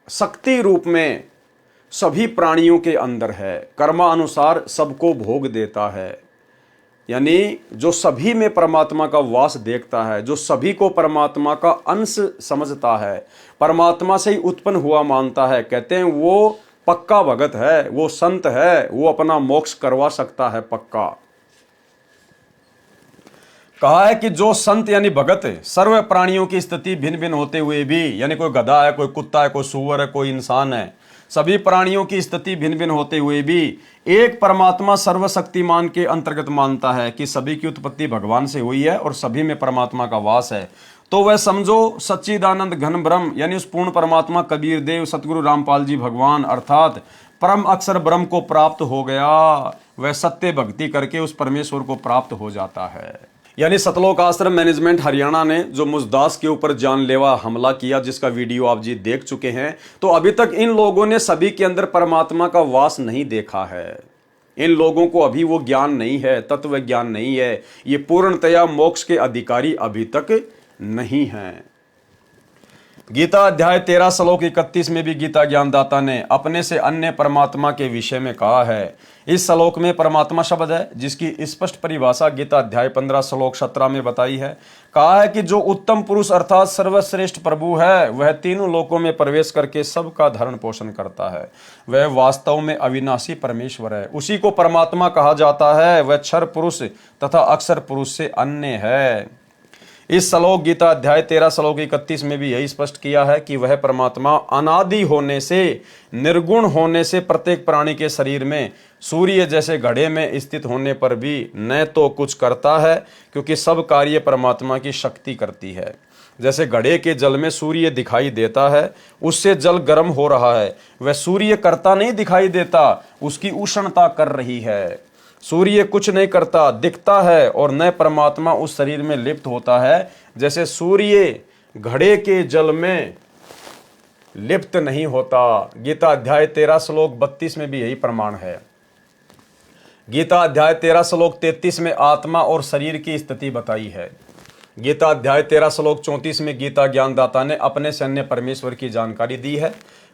शक्ति रूप में सभी प्राणियों के अंदर है, कर्मानुसार सबको भोग देता है। यानी जो सभी में परमात्मा का वास देखता है, जो सभी को परमात्मा का अंश समझता है, परमात्मा से ही उत्पन्न हुआ मानता है, कहते हैं वो पक्का भगत है, वो संत है, वो अपना मोक्ष करवा सकता है पक्का। कहा है कि जो संत यानी भगत सर्व प्राणियों की स्थिति भिन्न भिन्न होते हुए भी, यानी कोई गधा है, कोई कुत्ता है, कोई सूअर है, कोई इंसान है, सभी प्राणियों की स्थिति भिन्न भिन्न होते हुए भी एक परमात्मा सर्वशक्तिमान के अंतर्गत मानता है कि सभी की उत्पत्ति भगवान से हुई है और सभी में परमात्मा का वास है, तो वह समझो सच्चिदानंद घन ब्रह्म यानी उस पूर्ण परमात्मा कबीर देव सतगुरु रामपाल जी भगवान अर्थात परम अक्षर ब्रह्म को प्राप्त हो गया। वह सत्य भक्ति करके उस परमेश्वर को प्राप्त हो जाता है। यानी सतलोक आश्रम मैनेजमेंट हरियाणा ने जो मुजदास के ऊपर जानलेवा हमला किया, जिसका वीडियो आप जी देख चुके हैं, तो अभी तक इन लोगों ने सभी के अंदर परमात्मा का वास नहीं देखा है। इन लोगों को अभी वो ज्ञान नहीं है, तत्व ज्ञान नहीं है, ये पूर्णतया मोक्ष के अधिकारी अभी तक नहीं हैं। गीता अध्याय 13 श्लोक 31 में भी गीता ज्ञानदाता ने अपने से अन्य परमात्मा के विषय में कहा है। इस श्लोक में परमात्मा शब्द है जिसकी स्पष्ट परिभाषा गीता अध्याय 15 श्लोक 17 में बताई है। कहा है कि जो उत्तम पुरुष अर्थात सर्वश्रेष्ठ प्रभु है वह तीनों लोकों में प्रवेश करके सबका धरण पोषण करता है। वह वास्तव में अविनाशी परमेश्वर है, उसी को परमात्मा कहा जाता है। वह क्षर पुरुष तथा अक्षर पुरुष से अन्य है। इस श्लोक गीता अध्याय 13 श्लोक 31 में भी यही स्पष्ट किया है कि वह परमात्मा अनादि होने से, निर्गुण होने से प्रत्येक प्राणी के शरीर में सूर्य जैसे घड़े में स्थित होने पर भी न तो कुछ करता है, क्योंकि सब कार्य परमात्मा की शक्ति करती है। जैसे घड़े के जल में सूर्य दिखाई देता है, उससे जल गर्म हो रहा है, वह सूर्य करता नहीं दिखाई देता, उसकी उष्णता कर रही है। सूर्य कुछ नहीं करता, दिखता है, और न परमात्मा उस शरीर में लिप्त होता है। जैसे सूर्य घड़े के जल में लिप्त नहीं होता। गीता अध्याय 13 श्लोक 32 में भी यही प्रमाण है। गीता अध्याय 13 श्लोक 33 में आत्मा और शरीर की स्थिति बताई है। गीता अध्याय 13 श्लोक 34 में गीता ज्ञानदाता ने अपने से अन्य परमेश्वर की जानकारी दी है।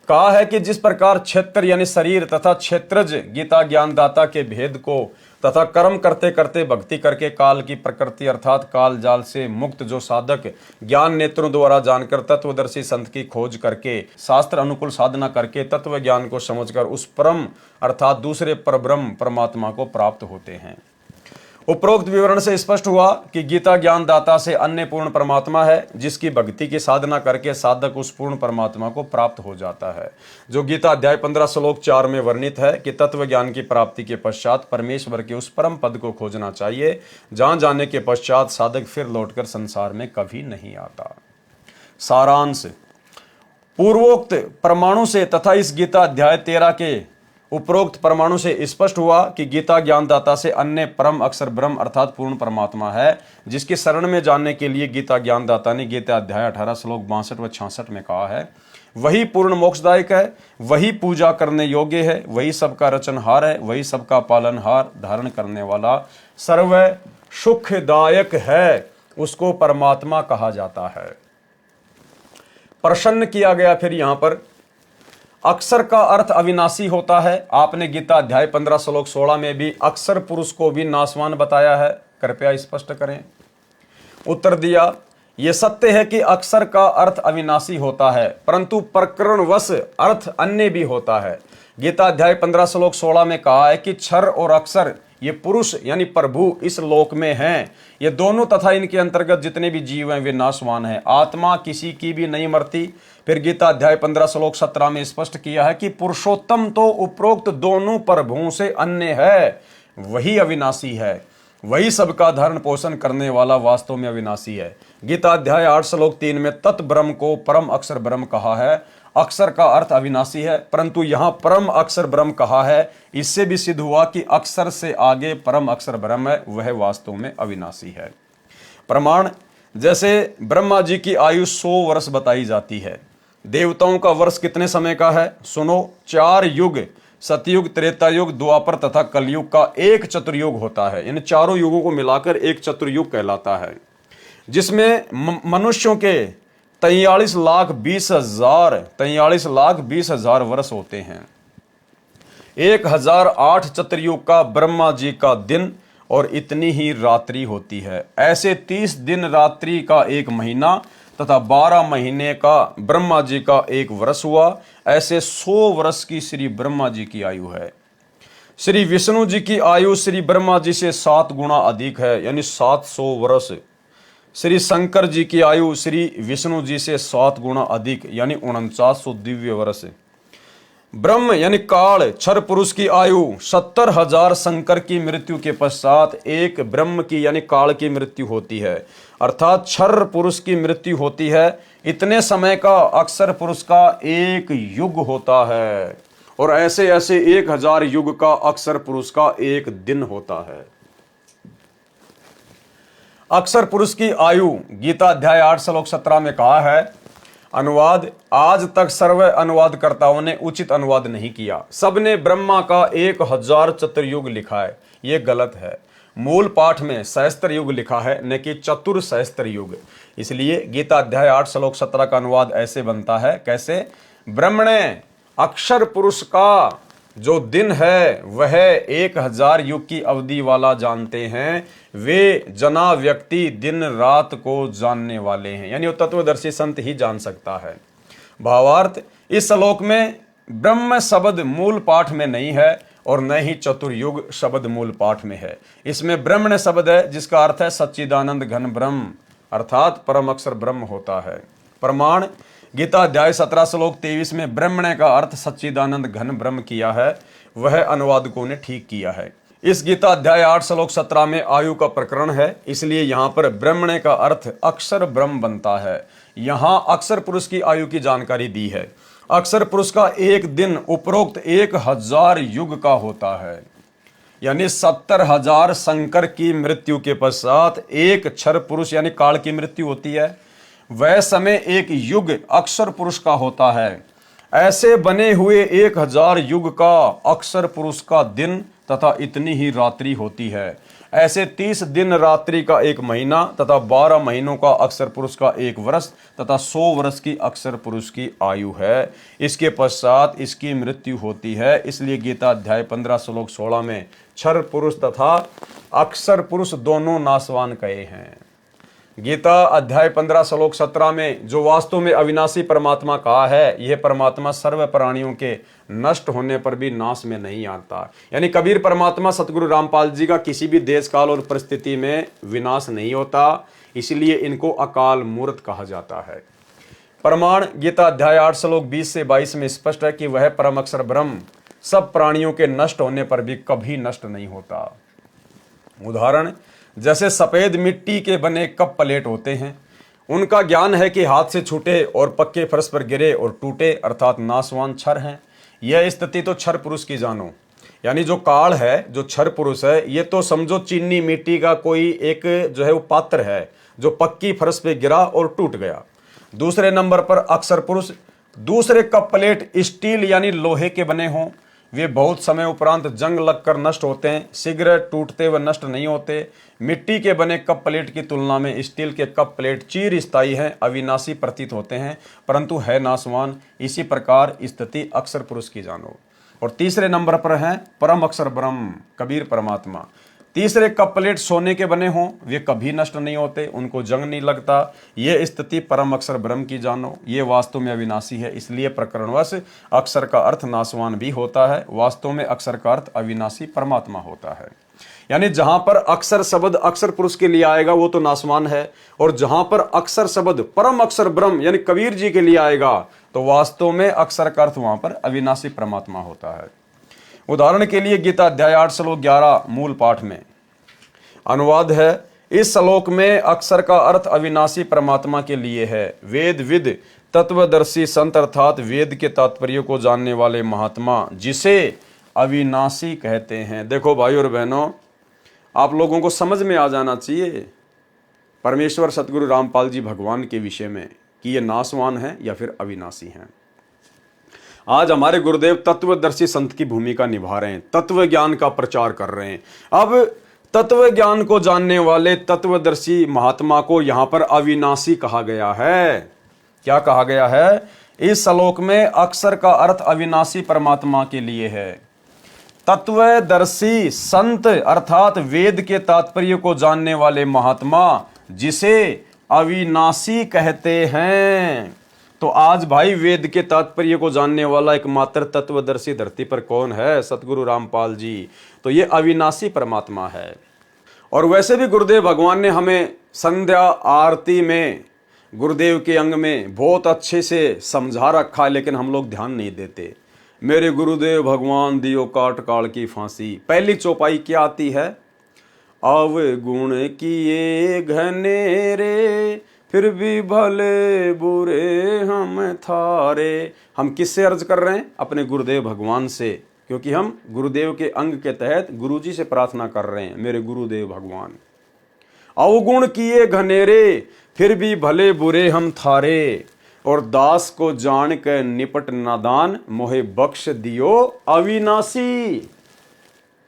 कहा है कि जिस प्रकार क्षेत्र यानी शरीर तथा क्षेत्रज गीता ज्ञानदाता के भेद को तथा कर्म करते करते भक्ति करके काल की प्रकृति अर्थात काल जाल से मुक्त जो साधक ज्ञान नेत्रों द्वारा जानकर तत्वदर्शी संत की खोज करके शास्त्र अनुकूल साधना करके तत्व ज्ञान को समझकर उस परम अर्थात दूसरे परब्रह्म परमात्मा को प्राप्त होते हैं। उपरोक्त विवरण से स्पष्ट हुआ कि गीता ज्ञानदाता से अन्य पूर्ण परमात्मा है, जिसकी भक्ति की साधना करके साधक उस पूर्ण परमात्मा को प्राप्त हो जाता है। जो गीता अध्याय 15 श्लोक 4 में वर्णित है कि तत्व ज्ञान की प्राप्ति के पश्चात परमेश्वर के उस परम पद को खोजना चाहिए, जहां जाने के पश्चात साधक फिर लौटकर संसार में कभी नहीं आता। सारांश: पूर्वोक्त परमाणु से तथा इस गीता अध्याय 13 के उपरोक्त परमाणु से स्पष्ट हुआ कि गीता ज्ञानदाता से अन्य परम अक्षर ब्रह्म अर्थात पूर्ण परमात्मा है, जिसकी शरण में जानने के लिए गीता ज्ञानदाता ने गीता अध्याय 18 श्लोक 62 व 66 में कहा है, वही पूर्ण मोक्षदायक है, वही पूजा करने योग्य है, वही सबका रचनहार है, वही सबका पालनहार धारण करने वाला सर्व सुखदायक है, उसको परमात्मा कहा जाता है। प्रसन्न किया गया फिर यहां पर अक्षर का अर्थ अविनाशी होता है। आपने गीता अध्याय 15 श्लोक 16 में भी अक्षर पुरुष को भी नाशवान बताया है, कृपया स्पष्ट करें। उत्तर दिया, यह सत्य है कि अक्षर का अर्थ अविनाशी होता है, परंतु प्रकरणवश अर्थ अन्य भी होता है। गीता अध्याय 15 श्लोक 16 में कहा है कि क्षर और अक्षर ये पुरुष यानी प्रभु इस लोक में हैं, ये दोनों तथा इनके अंतर्गत जितने भी जीव हैं वे नाशवान हैं, आत्मा किसी की भी नहीं मरती। फिर गीता अध्याय 15 श्लोक 17 में स्पष्ट किया है कि पुरुषोत्तम तो उपरोक्त दोनों प्रभुओं से अन्य है, वही अविनाशी है, वही सबका धारण पोषण करने वाला वास्तव में अविनाशी है। गीता अध्याय 8 श्लोक 3 में तत् ब्रह्म को परम अक्षर ब्रह्म कहा है। अक्षर का अर्थ अविनाशी है, परंतु यहां परम अक्षर ब्रह्म कहा है, इससे भी सिद्ध हुआ कि अक्षर से आगे परम अक्षर ब्रह्म है, वह वास्तव में अविनाशी है। प्रमाण, जैसे ब्रह्मा जी की आयु 100 वर्ष बताई जाती है, देवताओं का वर्ष कितने समय का है? सुनो, 4 युग, सतयुग, त्रेता युग, द्वापर तथा कलयुग का एक चतुर्युग होता है। इन चारों युगों को मिलाकर एक चतुर्युग कहलाता है, जिसमें मनुष्यों के 43,20,000 वर्ष होते हैं। 1008 चतुर्युग का ब्रह्मा जी का दिन और इतनी ही रात्रि होती है। ऐसे 30 दिन रात्रि का एक महीना तथा 12 महीने का ब्रह्मा जी का एक वर्ष हुआ। ऐसे 100 वर्ष की श्री ब्रह्मा जी की आयु है। श्री विष्णु जी की आयु श्री ब्रह्मा जी से 7 गुना अधिक है, यानी 700 वर्ष। श्री शंकर जी की आयु श्री विष्णु जी से 7 गुना अधिक, यानी 4900 दिव्य वर्ष। ब्रह्म यानी काल क्षर पुरुष की आयु 70,000 शंकर की मृत्यु के पश्चात एक ब्रह्म की यानी काल की मृत्यु होती है, अर्थात क्षर पुरुष की मृत्यु होती है। इतने समय का अक्षर पुरुष का एक युग होता है, और ऐसे ऐसे 1000 युग का अक्षर पुरुष का एक दिन होता है। अक्षर पुरुष की आयु गीता अध्याय 8 श्लोक 17 में कहा है। अनुवाद, आज तक सर्व अनुवादकर्ताओं ने उचित अनुवाद नहीं किया, सबने ब्रह्मा का 1000 चतुर्युग लिखा है, यह गलत है। मूल पाठ में सहस्त्र युग लिखा है, न कि चतुर सहस्त्र युग। इसलिए गीता अध्याय 8 श्लोक 17 का अनुवाद ऐसे बनता है, कैसे? ब्रह्मणे अक्षर पुरुष का जो दिन है वह 1000 युग की अवधि वाला जानते हैं, वे जना व्यक्ति दिन रात को जानने वाले हैं, यानी वो तत्वदर्शी संत ही जान सकता है। भावार्थ, इस श्लोक में ब्रह्म शब्द मूल पाठ में नहीं है और न ही चतुर्युग शब्द मूल पाठ में है। इसमें ब्रह्मण्य शब्द है, जिसका अर्थ है सच्चिदानंद घन ब्रह्म, अर्थात परम अक्षर ब्रह्म होता है। प्रमाण, गीता अध्याय 17 श्लोक 23 में ब्रह्मण्य का अर्थ सच्चिदानंद घन ब्रह्म किया है, वह अनुवादकों ने ठीक किया है। इस गीता अध्याय 8 श्लोक 17 में आयु का प्रकरण है, इसलिए यहां पर ब्रह्मण्य का अर्थ अक्षर ब्रह्म बनता है। यहां अक्षर पुरुष की आयु की जानकारी दी है। अक्षर पुरुष का एक दिन उपरोक्त 1000 युग का होता है, यानी 70,000 शंकर की मृत्यु के पश्चात एक क्षर पुरुष यानी काल की मृत्यु होती है। वह समय एक युग अक्षर पुरुष का होता है। ऐसे बने हुए 1000 युग का अक्षर पुरुष का दिन तथा इतनी ही रात्रि होती है। ऐसे 30 दिन रात्रि का एक महीना तथा 12 महीनों का अक्षर पुरुष का एक वर्ष तथा 100 वर्ष की अक्षर पुरुष की आयु है। इसके पश्चात इसकी मृत्यु होती है। इसलिए गीता अध्याय 15 श्लोक 16 में क्षर पुरुष तथा अक्षर पुरुष दोनों नाशवान कहे हैं। गीता अध्याय 15 श्लोक 17 में जो वास्तव में अविनाशी परमात्मा कहा है, यह परमात्मा सर्व प्राणियों के नष्ट होने पर भी नाश में नहीं आता। यानी कबीर परमात्मा सतगुरु रामपाल जी का किसी भी देश काल और परिस्थिति में विनाश नहीं होता, इसलिए इनको अकाल मूर्त कहा जाता है। प्रमाण, गीता अध्याय 8 श्लोक 20 से 22 में स्पष्ट है कि वह परम अक्षर ब्रह्म सब प्राणियों के नष्ट होने पर भी कभी नष्ट नहीं होता। उदाहरण, जैसे सफेद मिट्टी के बने कप प्लेट होते हैं, उनका ज्ञान है कि हाथ से छूटे और पक्के फर्श पर गिरे और टूटे, अर्थात नाशवान क्षर हैं। यह स्थिति तो क्षर पुरुष की जानो। यानी जो काल है, जो क्षर पुरुष है, ये तो समझो चीनी मिट्टी का कोई एक जो है वो पात्र है जो पक्की फर्श पे गिरा और टूट गया। दूसरे नंबर पर अक्षर पुरुष, दूसरे कप प्लेट स्टील यानी लोहे के बने हों, वे बहुत समय उपरांत जंग लगकर नष्ट होते हैं, शीघ्र टूटते व नष्ट नहीं होते। मिट्टी के बने कप प्लेट की तुलना में स्टील के कप प्लेट चिरस्थायी हैं, अविनाशी प्रतीत होते हैं, परंतु है नाशवान। इसी प्रकार स्थिति अक्षर पुरुष की जानो। और तीसरे नंबर पर हैं परम अक्षर ब्रह्म, कबीर परमात्मा। तीसरे कप प्लेट सोने के बने हों, वे कभी नष्ट नहीं होते, उनको जंग नहीं लगता। ये स्थिति परम अक्षर ब्रह्म की जानो। ये वास्तव में अविनाशी है, इसलिए प्रकरणवश अक्षर का अर्थ नाशवान भी होता है, वास्तव में अक्षर का अर्थ अविनाशी परमात्मा होता है। यानी जहां पर अक्षर शब्द अक्षर पुरुष के लिए आएगा वो तो नाशवान है, और जहां पर अक्षर शब्द परम अक्षर ब्रह्म यानी कबीर जी के लिए आएगा तो वास्तव में अक्षर का अर्थ वहां पर अविनाशी परमात्मा होता है। उदाहरण के लिए गीता अध्याय 8 श्लोक 11 मूल पाठ में अनुवाद है। इस श्लोक में अक्षर का अर्थ अविनाशी परमात्मा के लिए है। वेद विद तत्वदर्शी संत अर्थात वेद के तात्पर्य को जानने वाले महात्मा जिसे अविनाशी कहते हैं। देखो भाई और बहनों, आप लोगों को समझ में आ जाना चाहिए परमेश्वर सतगुरु रामपाल जी भगवान के विषय में कि ये नाशवान है या फिर अविनाशी हैं। आज हमारे गुरुदेव तत्वदर्शी संत की भूमिका निभा रहे हैं, तत्व ज्ञान का प्रचार कर रहे हैं। अब तत्व ज्ञान को जानने वाले तत्वदर्शी महात्मा को यहां पर अविनाशी कहा गया है। क्या कहा गया है? इस श्लोक में अक्षर का अर्थ अविनाशी परमात्मा के लिए है। तत्वदर्शी संत अर्थात वेद के तात्पर्य को जानने वाले महात्मा जिसे अविनाशी कहते हैं। तो आज भाई वेद के तात्पर्य को जानने वाला एकमात्र तत्वदर्शी धरती पर कौन है? सतगुरु रामपाल जी। तो ये अविनाशी परमात्मा है। और वैसे भी गुरुदेव भगवान ने हमें संध्या आरती में गुरुदेव के अंग में बहुत अच्छे से समझा रखा है, लेकिन हम लोग ध्यान नहीं देते। मेरे गुरुदेव भगवान दियो काट काल की फांसी। पहली चौपाई क्या आती है? अवगुण किए घनेरे फिर भी भले बुरे हम थारे। हम किससे अर्ज कर रहे हैं? अपने गुरुदेव भगवान से, क्योंकि हम गुरुदेव के अंग के तहत गुरुजी से प्रार्थना कर रहे हैं, मेरे गुरुदेव भगवान। अवगुण किए घनेरे फिर भी भले बुरे हम थारे, और दास को जान के निपट नादान मोहे बख्श दियो अविनाशी।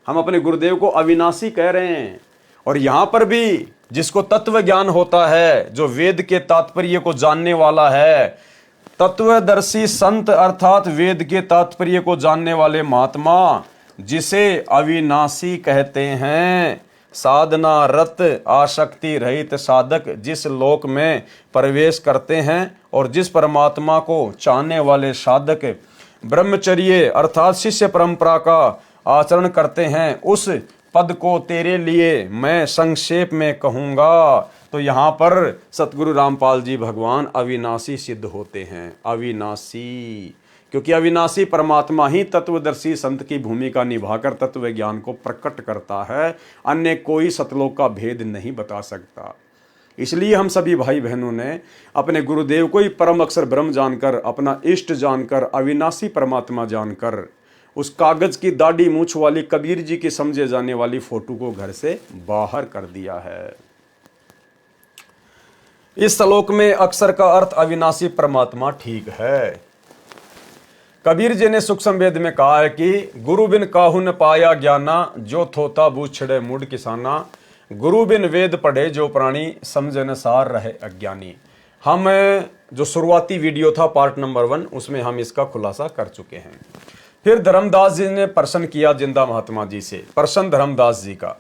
हम अपने गुरुदेव को अविनाशी कह रहे हैं। और यहां पर भी जिसको तत्व ज्ञान होता है, जो वेद के तात्पर्य को जानने वाला है, तत्वदर्शी संत अर्थात वेद के तात्पर्य को जानने वाले महात्मा जिसे अविनाशी कहते हैं। साधना रत आसक्ति रहित साधक जिस लोक में प्रवेश करते हैं और जिस परमात्मा को चाहने वाले साधक ब्रह्मचर्य अर्थात शिष्य परंपरा का आचरण करते हैं, उस पद को तेरे लिए मैं संक्षेप में कहूंगा। तो यहाँ पर सतगुरु रामपाल जी भगवान अविनाशी सिद्ध होते हैं। अविनाशी, क्योंकि अविनाशी परमात्मा ही तत्वदर्शी संत की भूमिका निभाकर तत्व ज्ञान को प्रकट करता है। अन्य कोई सतलोक का भेद नहीं बता सकता। इसलिए हम सभी भाई बहनों ने अपने गुरुदेव को ही परम अक्षर ब्रह्म जानकर, अपना इष्ट जानकर, अविनाशी परमात्मा जानकर, उस कागज की दाढ़ी मूछ वाली कबीर जी की समझे जाने वाली फोटो को घर से बाहर कर दिया है। इस श्लोक में अक्षर का अर्थ अविनाशी परमात्मा ठीक है। कबीर जी ने सूक्ष्म वेद में कहा है कि गुरु बिन काहू न पाया ज्ञाना, जो थोता बूझड़े मूड किसाना। गुरु बिन वेद पढ़े जो प्राणी, समझन सार रहे अज्ञानी। हम जो शुरुआती वीडियो था पार्ट नंबर 1, उसमें हम इसका खुलासा कर चुके हैं। फिर धर्मदास जी ने प्रश्न किया जिंदा महात्मा जी से, प्रश्न धर्मदास जी का।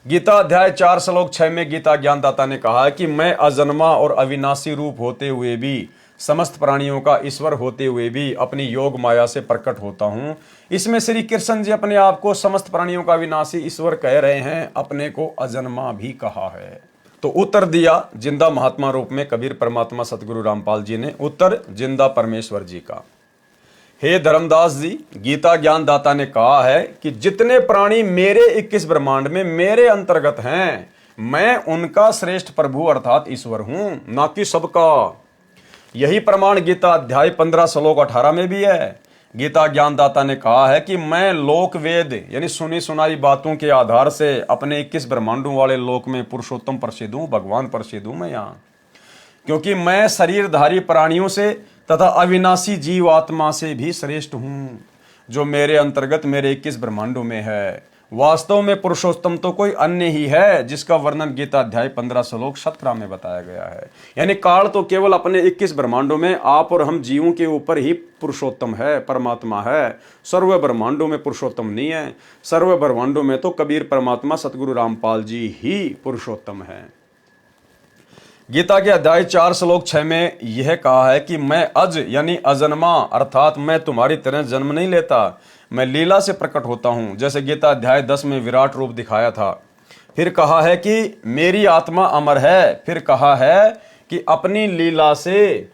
गीता अध्याय 4 श्लोक 6 में गीता ज्ञानदाता ने कहा कि मैं अजन्मा और अविनाशी रूप होते हुए भी, समस्त प्राणियों का ईश्वर होते हुए भी अपनी योग माया से प्रकट होता हूं। इसमें श्री कृष्ण जी अपने आप को समस्त प्राणियों का अविनाशी ईश्वर कह रहे हैं, अपने को अजन्मा भी कहा है। तो उत्तर दिया जिंदा महात्मा रूप में कबीर परमात्मा सतगुरु रामपाल जी ने, उत्तर जिंदा परमेश्वर जी का। हे धर्मदास जी, गीता ज्ञानदाता ने कहा है कि जितने प्राणी मेरे 21 ब्रह्मांड में मेरे अंतर्गत हैं, मैं उनका श्रेष्ठ प्रभु अर्थात ईश्वर हूं, ना कि सबका। यही प्रमाण गीता अध्याय 15 श्लोक 18 में भी है। गीता ज्ञानदाता ने कहा है कि मैं लोक वेद यानी सुनी सुनाई बातों के आधार से अपने 21 ब्रह्मांडों वाले लोक में पुरुषोत्तम प्रसिद्ध हूं, भगवान प्रसिद्ध हूं मैं यहाँ, क्योंकि मैं शरीरधारी प्राणियों से तथा अविनाशी जीव आत्मा से भी श्रेष्ठ हूं, जो मेरे अंतर्गत मेरे 21 ब्रह्मांडों में है। वास्तव में पुरुषोत्तम तो कोई अन्य ही है, जिसका वर्णन गीता अध्याय 15 श्लोक 17 में बताया गया है। यानी काल तो केवल अपने 21 ब्रह्मांडों में आप और हम जीवों के ऊपर ही पुरुषोत्तम है, परमात्मा है। सर्व ब्रह्मांडों में पुरुषोत्तम नहीं है। सर्व ब्रह्मांडों में तो कबीर परमात्मा सतगुरु रामपाल जी ही पुरुषोत्तम है। गीता के अध्याय 4 श्लोक 6 में यह कहा है कि मैं अज यानी अजन्मा, अर्थात मैं तुम्हारी तरह जन्म नहीं लेता, मैं लीला से प्रकट होता हूं, जैसे गीता अध्याय 10 में विराट रूप दिखाया था। फिर कहा है कि मेरी आत्मा अमर है। फिर कहा है कि अपनी लीला से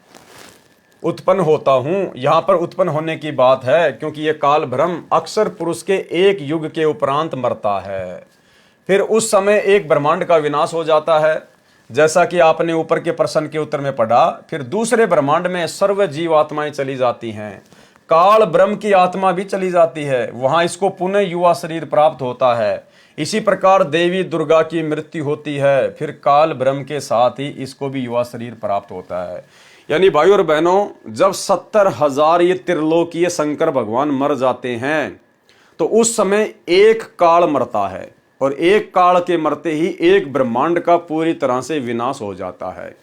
उत्पन्न होता हूं। यहां पर उत्पन्न होने की बात है, क्योंकि यह काल भ्रम अक्सर पुरुष के एक युग के उपरांत मरता है। फिर उस समय एक ब्रह्मांड का विनाश हो जाता है, जैसा कि आपने ऊपर के प्रश्न के उत्तर में पढ़ा। फिर दूसरे ब्रह्मांड में सर्व जीव आत्माएं चली जाती हैं, काल ब्रह्म की आत्मा भी चली जाती है, वहां इसको पुनः युवा शरीर प्राप्त होता है। इसी प्रकार देवी दुर्गा की मृत्यु होती है, फिर काल ब्रह्म के साथ ही इसको भी युवा शरीर प्राप्त होता है। यानी भाइयों और बहनों, जब 70,000 ये त्रिलोकीय शंकर भगवान मर जाते हैं, तो उस समय एक काल मरता है, और एक काल के मरते ही एक ब्रह्मांड का पूरी तरह से विनाश हो जाता है।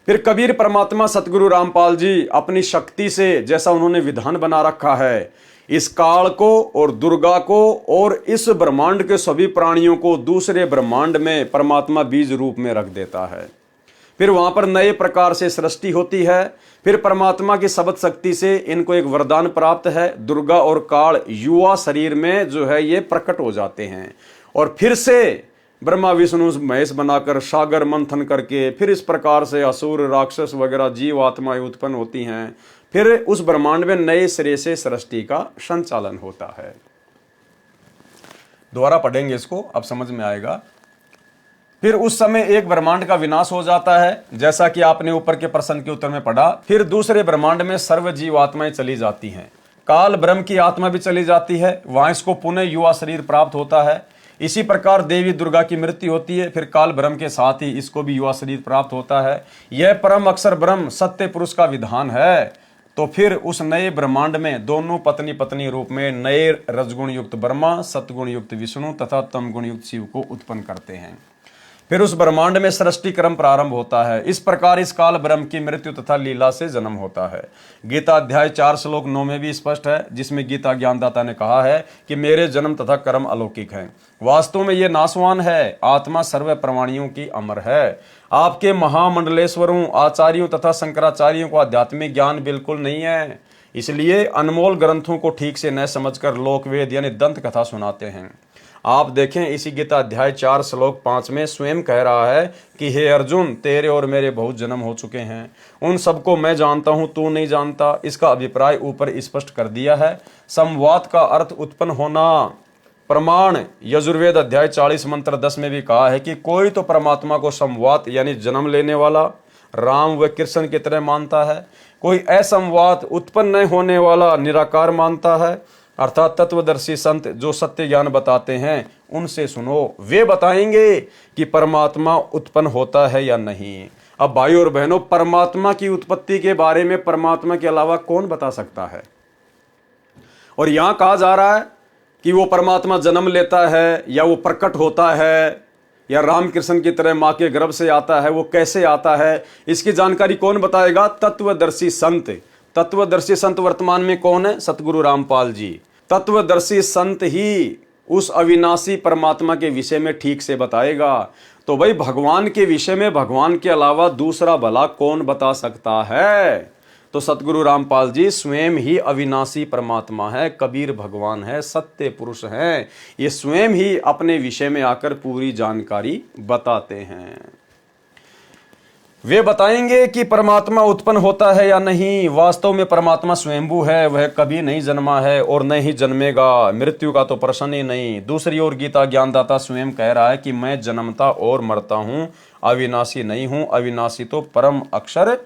फिर कबीर परमात्मा सतगुरु रामपाल जी अपनी शक्ति से, जैसा उन्होंने विधान बना रखा है, इस काल को और दुर्गा को और इस ब्रह्मांड के सभी प्राणियों को दूसरे ब्रह्मांड में परमात्मा बीज रूप में रख देता है। फिर वहां पर नए प्रकार से सृष्टि होती है। फिर परमात्मा की शब्द शक्ति से इनको एक वरदान प्राप्त है। दुर्गा और काल युवा शरीर में जो है ये प्रकट हो जाते हैं, और फिर से ब्रह्मा विष्णु महेश बनाकर सागर मंथन करके फिर इस प्रकार से असुर राक्षस वगैरह जीव आत्माएं उत्पन्न होती हैं। फिर उस ब्रह्मांड में नए सिरे से सृष्टि का संचालन होता है। दोबारा पढ़ेंगे इसको, अब समझ में आएगा। फिर उस समय एक ब्रह्मांड का विनाश हो जाता है, जैसा कि आपने ऊपर के प्रश्न के उत्तर में पढ़ा। फिर दूसरे ब्रह्मांड में सर्व जीव आत्माएं चली जाती हैं, काल ब्रह्म की आत्मा भी चली जाती है, वहां इसको पुनः युवा शरीर प्राप्त होता है। इसी प्रकार देवी दुर्गा की मृत्यु होती है, फिर काल ब्रह्म के साथ ही इसको भी युवा शरीर प्राप्त होता है। यह परम अक्षर ब्रह्म सत्य पुरुष का विधान है। तो फिर उस नए ब्रह्मांड में दोनों पत्नी पत्नी रूप में नए रजगुण युक्त ब्रह्मा, सतगुण युक्त विष्णु तथा तम गुण युक्त शिव को उत्पन्न करते हैं। फिर उस ब्रह्मांड में सृष्टि क्रम प्रारंभ होता है। इस प्रकार इस काल ब्रह्म की मृत्यु तथा लीला से जन्म होता है। गीता अध्याय 4 श्लोक 9 में भी स्पष्ट है, जिसमें गीता ज्ञानदाता ने कहा है कि मेरे जन्म तथा कर्म अलौकिक हैं। वास्तव में ये नाशवान है, आत्मा सर्व प्राणियों की अमर है। आपके महामंडलेश्वरों, आचार्यों तथा शंकराचार्यों को आध्यात्मिक ज्ञान बिल्कुल नहीं है, इसलिए अनमोल ग्रंथों को ठीक से न समझकर लोकवेद यानी दंत कथा सुनाते हैं। आप देखें, इसी गीता अध्याय 4 श्लोक 5 में स्वयं कह रहा है कि हे अर्जुन, तेरे और मेरे बहुत जन्म हो चुके हैं, उन सबको मैं जानता हूं, तू नहीं जानता। इसका अभिप्राय ऊपर स्पष्ट कर दिया है। संवाद का अर्थ उत्पन्न होना। प्रमाण यजुर्वेद अध्याय 40 मंत्र 10 में भी कहा है कि कोई तो परमात्मा को संवाद यानी जन्म लेने वाला राम व कृष्ण की तरह मानता है, कोई असंवाद उत्पन्न न होने वाला निराकार मानता है। अर्थात तत्वदर्शी संत जो सत्य ज्ञान बताते हैं उनसे सुनो, वे बताएंगे कि परमात्मा उत्पन्न होता है या नहीं। अब भाइयों और बहनों, परमात्मा की उत्पत्ति के बारे में परमात्मा के अलावा कौन बता सकता है? और यहां कहा जा रहा है कि वो परमात्मा जन्म लेता है या वो प्रकट होता है या रामकृष्ण की तरह मां के गर्भ से आता है, वो कैसे आता है, इसकी जानकारी कौन बताएगा? तत्वदर्शी संत। तत्वदर्शी संत वर्तमान में कौन है? सतगुरु रामपाल जी। तत्वदर्शी संत ही उस अविनाशी परमात्मा के विषय में ठीक से बताएगा। तो भाई, भगवान के विषय में भगवान के अलावा दूसरा भला कौन बता सकता है? तो सतगुरु रामपाल जी स्वयं ही अविनाशी परमात्मा है, कबीर भगवान है, सत्य पुरुष हैं। ये स्वयं ही अपने विषय में आकर पूरी जानकारी बताते हैं। वे बताएंगे कि परमात्मा उत्पन्न होता है या नहीं। वास्तव में परमात्मा स्वयंभू है, वह कभी नहीं जन्मा है और न ही जन्मेगा, मृत्यु का तो प्रश्न ही नहीं। दूसरी ओर गीता ज्ञानदाता स्वयं कह रहा है कि मैं जन्मता और मरता हूं, अविनाशी नहीं हूं। अविनाशी तो परम अक्षर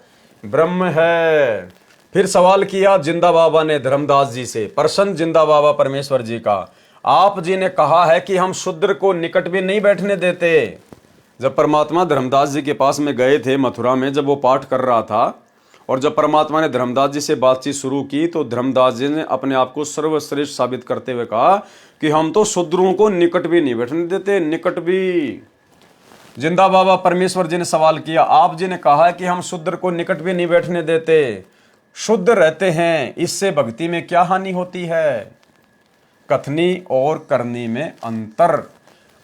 ब्रह्म है। फिर सवाल किया जिंदा बाबा ने धर्मदास जी से, प्रसन्न जिंदा बाबा परमेश्वर जी का, आप जी ने कहा है कि हम शूद्र को निकट भी नहीं बैठने देते। जब परमात्मा धर्मदास जी के पास में गए थे मथुरा में, जब वो पाठ कर रहा था और जब परमात्मा ने धर्मदास जी से बातचीत शुरू की, तो धर्मदास जी ने अपने आप को सर्वश्रेष्ठ साबित करते हुए कहा कि हम तो शूद्रों को निकट भी नहीं बैठने देते, निकट भी। जिंदा बाबा परमेश्वर जी ने सवाल किया, आप जी ने कहा है कि हम शूद्र को निकट भी नहीं बैठने देते, शुद्ध रहते हैं, इससे भक्ति में क्या हानि होती है? कथनी और करनी में अंतर।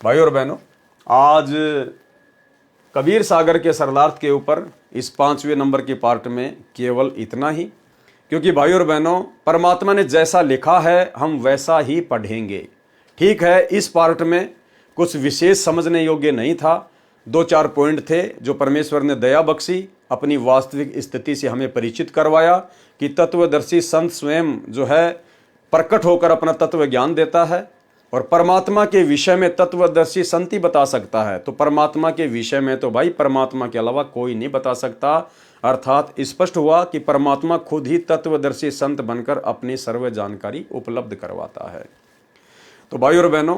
भाई और बहनों, आज कबीर सागर के सरलार्थ के ऊपर इस 5वें नंबर के पार्ट में केवल इतना ही, क्योंकि भाई और बहनों, परमात्मा ने जैसा लिखा है हम वैसा ही पढ़ेंगे। ठीक है, इस पार्ट में कुछ विशेष समझने योग्य नहीं था, 2-4 पॉइंट थे जो परमेश्वर ने दया बख्शी, अपनी वास्तविक स्थिति से हमें परिचित करवाया कि तत्वदर्शी संत स्वयं जो है प्रकट होकर अपना तत्व ज्ञान देता है और परमात्मा के विषय में तत्वदर्शी संत ही बता सकता है। तो परमात्मा के विषय में तो भाई परमात्मा के अलावा कोई नहीं बता सकता। अर्थात स्पष्ट हुआ कि परमात्मा खुद ही तत्वदर्शी संत बनकर अपनी सर्व जानकारी उपलब्ध करवाता है। तो भाई और बहनों,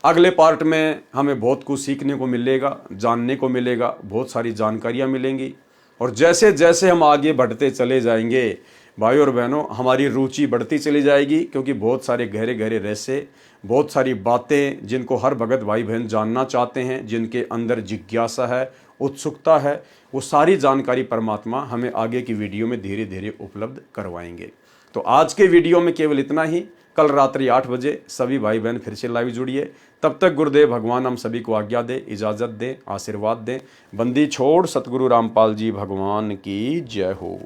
अगले पार्ट में हमें बहुत कुछ सीखने को मिलेगा, जानने को मिलेगा, बहुत सारी जानकारियाँ मिलेंगी। और जैसे जैसे हम आगे बढ़ते चले जाएंगे भाई और बहनों, हमारी रुचि बढ़ती चली जाएगी, क्योंकि बहुत सारे गहरे गहरे रहस्य, बहुत सारी बातें जिनको हर भगत भाई बहन जानना चाहते हैं, जिनके अंदर जिज्ञासा है, उत्सुकता है, वो सारी जानकारी परमात्मा हमें आगे की वीडियो में धीरे धीरे उपलब्ध करवाएंगे। तो आज के वीडियो में केवल इतना ही। कल रात्रि 8 बजे सभी भाई बहन फिर से लाइव जुड़िए। तब तक गुरुदेव भगवान हम सभी को आज्ञा दे, इजाज़त दे, आशीर्वाद दें। बंदी छोड़ सतगुरु रामपाल जी भगवान की जय हो।